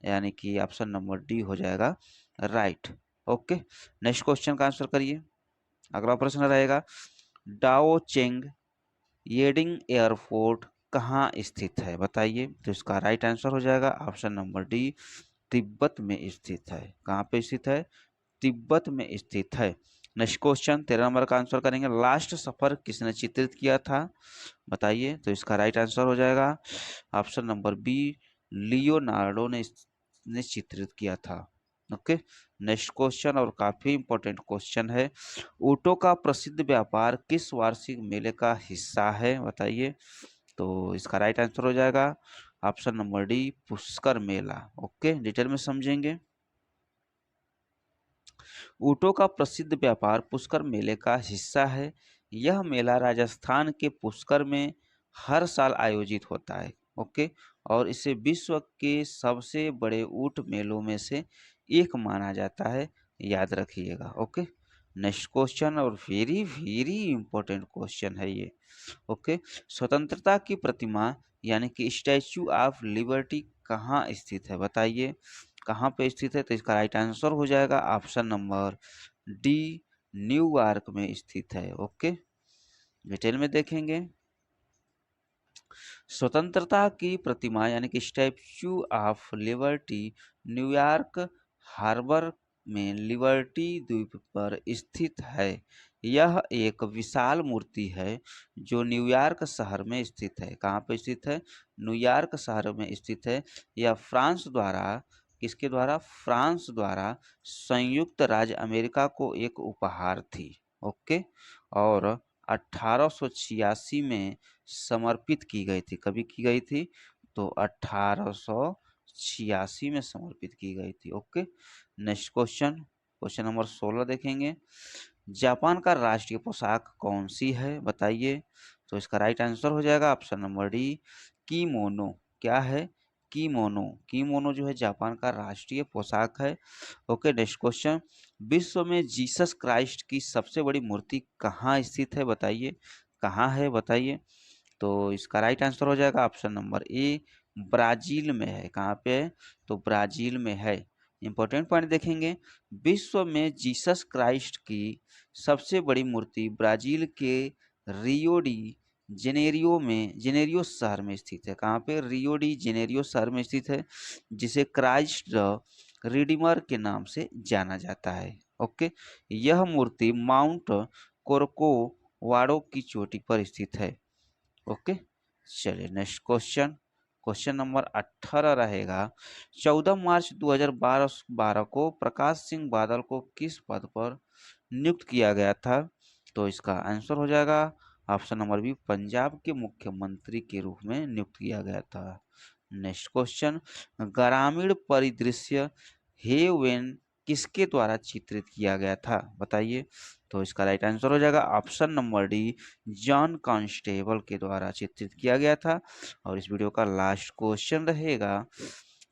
यानी कि ऑप्शन नंबर डी हो जाएगा राइट। ओके, नेक्स्ट क्वेश्चन का आंसर करिए। अगला प्रश्न रहेगा डाओ चेंग येडिंग एयरपोर्ट कहाँ स्थित है, बताइए। तो इसका राइट आंसर हो जाएगा ऑप्शन नंबर डी तिब्बत में स्थित है। कहाँ पे स्थित है? तिब्बत में स्थित है। नेक्स्ट क्वेश्चन 13 नंबर का आंसर करेंगे लास्ट सफर किसने चित्रित किया था, बताइए। तो इसका राइट आंसर हो जाएगा ऑप्शन नंबर बी लियोनार्डो ने चित्रित किया था। ओके, नेक्स्ट क्वेश्चन और काफी इंपॉर्टेंट क्वेश्चन है ऊँटों का प्रसिद्ध व्यापार किस वार्षिक मेले का हिस्सा है, बताइए। तो इसका राइट आंसर हो जाएगा ऑप्शन नंबर डी पुष्कर मेला। ओके, डिटेल में समझेंगे। ऊँटों का प्रसिद्ध व्यापार पुष्कर मेले का हिस्सा है। यह मेला राजस्थान के पुष्कर में हर साल आयोजित होता है। ओके, और इसे विश्व के सबसे बड़े ऊँट मेलों में से एक माना जाता है, याद रखिएगा। ओके, नेक्स्ट क्वेश्चन और वेरी वेरी इंपॉर्टेंट क्वेश्चन है ये। ओके, स्वतंत्रता की प्रतिमा यानी कि स्टैच्यू ऑफ लिबर्टी कहाँ स्थित है, बताइए कहाँ पे स्थित है। तो इसका राइट आंसर हो जाएगा ऑप्शन नंबर डी न्यूयॉर्क में स्थित है। ओके, डिटेल में देखेंगे। स्वतंत्रता की प्रतिमा यानी कि statue of liberty New York harbour में लिबर्टी द्वीप पर स्थित है। यह एक विशाल मूर्ति है जो न्यूयॉर्क शहर में स्थित है। कहाँ पे स्थित है? न्यूयॉर्क शहर में स्थित है। यह फ्रांस द्वारा किसके द्वारा? फ्रांस द्वारा संयुक्त राज्य अमेरिका को एक उपहार थी। ओके, और 1886 में समर्पित की गई थी। कभी की गई थी? तो 1886 में समर्पित की गई थी। Okay, next question, question number 16 देखेंगे। जापान का राष्ट्रीय पोशाक कौन सी है, बताइए। तो इसका राइट आंसर हो जाएगा ऑप्शन नंबर डी कीमोनो। क्या है? कीमोनो। कीमोनो जो है जापान का राष्ट्रीय पोशाक है। ओके, नेक्स्ट क्वेश्चन, विश्व में जीसस क्राइस्ट की सबसे बड़ी मूर्ति कहाँ स्थित है बताइए, कहाँ है बताइए। तो इसका राइट आंसर हो जाएगा ऑप्शन नंबर ए, ब्राजील में है। कहाँ पे है, तो ब्राजील में है। इंपॉर्टेंट पॉइंट देखेंगे, विश्व में जीसस क्राइस्ट की सबसे बड़ी मूर्ति ब्राजील के रियो डी जेनेरियो शहर में स्थित है। कहाँ पे, रियो डी जेनेरियो शहर में स्थित है, जिसे क्राइस्ट द रिडीमर के नाम से जाना जाता है। ओके, यह मूर्ति माउंट कोरकोवाडो की चोटी पर स्थित है। ओके, चलिए नेक्स्ट क्वेश्चन, क्वेश्चन नंबर 18 रहेगा, 14 मार्च 2012 को प्रकाश सिंह बादल को किस पद पर नियुक्त किया गया था। तो इसका आंसर हो जाएगा ऑप्शन नंबर बी, पंजाब के मुख्यमंत्री के रूप में नियुक्त किया गया था। नेक्स्ट क्वेश्चन, ग्रामीण परिदृश्य हेवन किसके द्वारा चित्रित किया गया था बताइए। तो इसका राइट आंसर हो जाएगा option number D, John constable के द्वारा चित्रित किया गया था। और इस वीडियो का लास्ट क्वेश्चन रहेगा,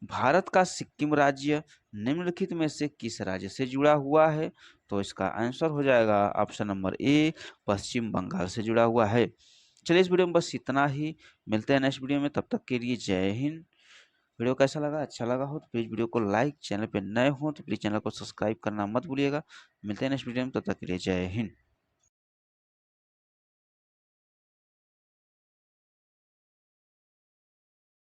भारत का सिक्किम राज्य निम्नलिखित में से किस राज्य से जुड़ा हुआ है। तो इसका आंसर हो जाएगा ऑप्शन नंबर ए, पश्चिम बंगाल से जुड़ा हुआ है। चलिए इस वीडियो में बस इतना ही, मिलते हैं नेक्स्ट वीडियो में, तब तक के लिए जय हिंद। वीडियो कैसा लगा, अच्छा लगा हो तो प्लीज़ वीडियो को लाइक, चैनल पे नए हो तो प्लीज़ चैनल को सब्सक्राइब करना मत भूलिएगा। मिलते हैं नेक्स्ट वीडियो में, तब तक के लिए जय हिंद।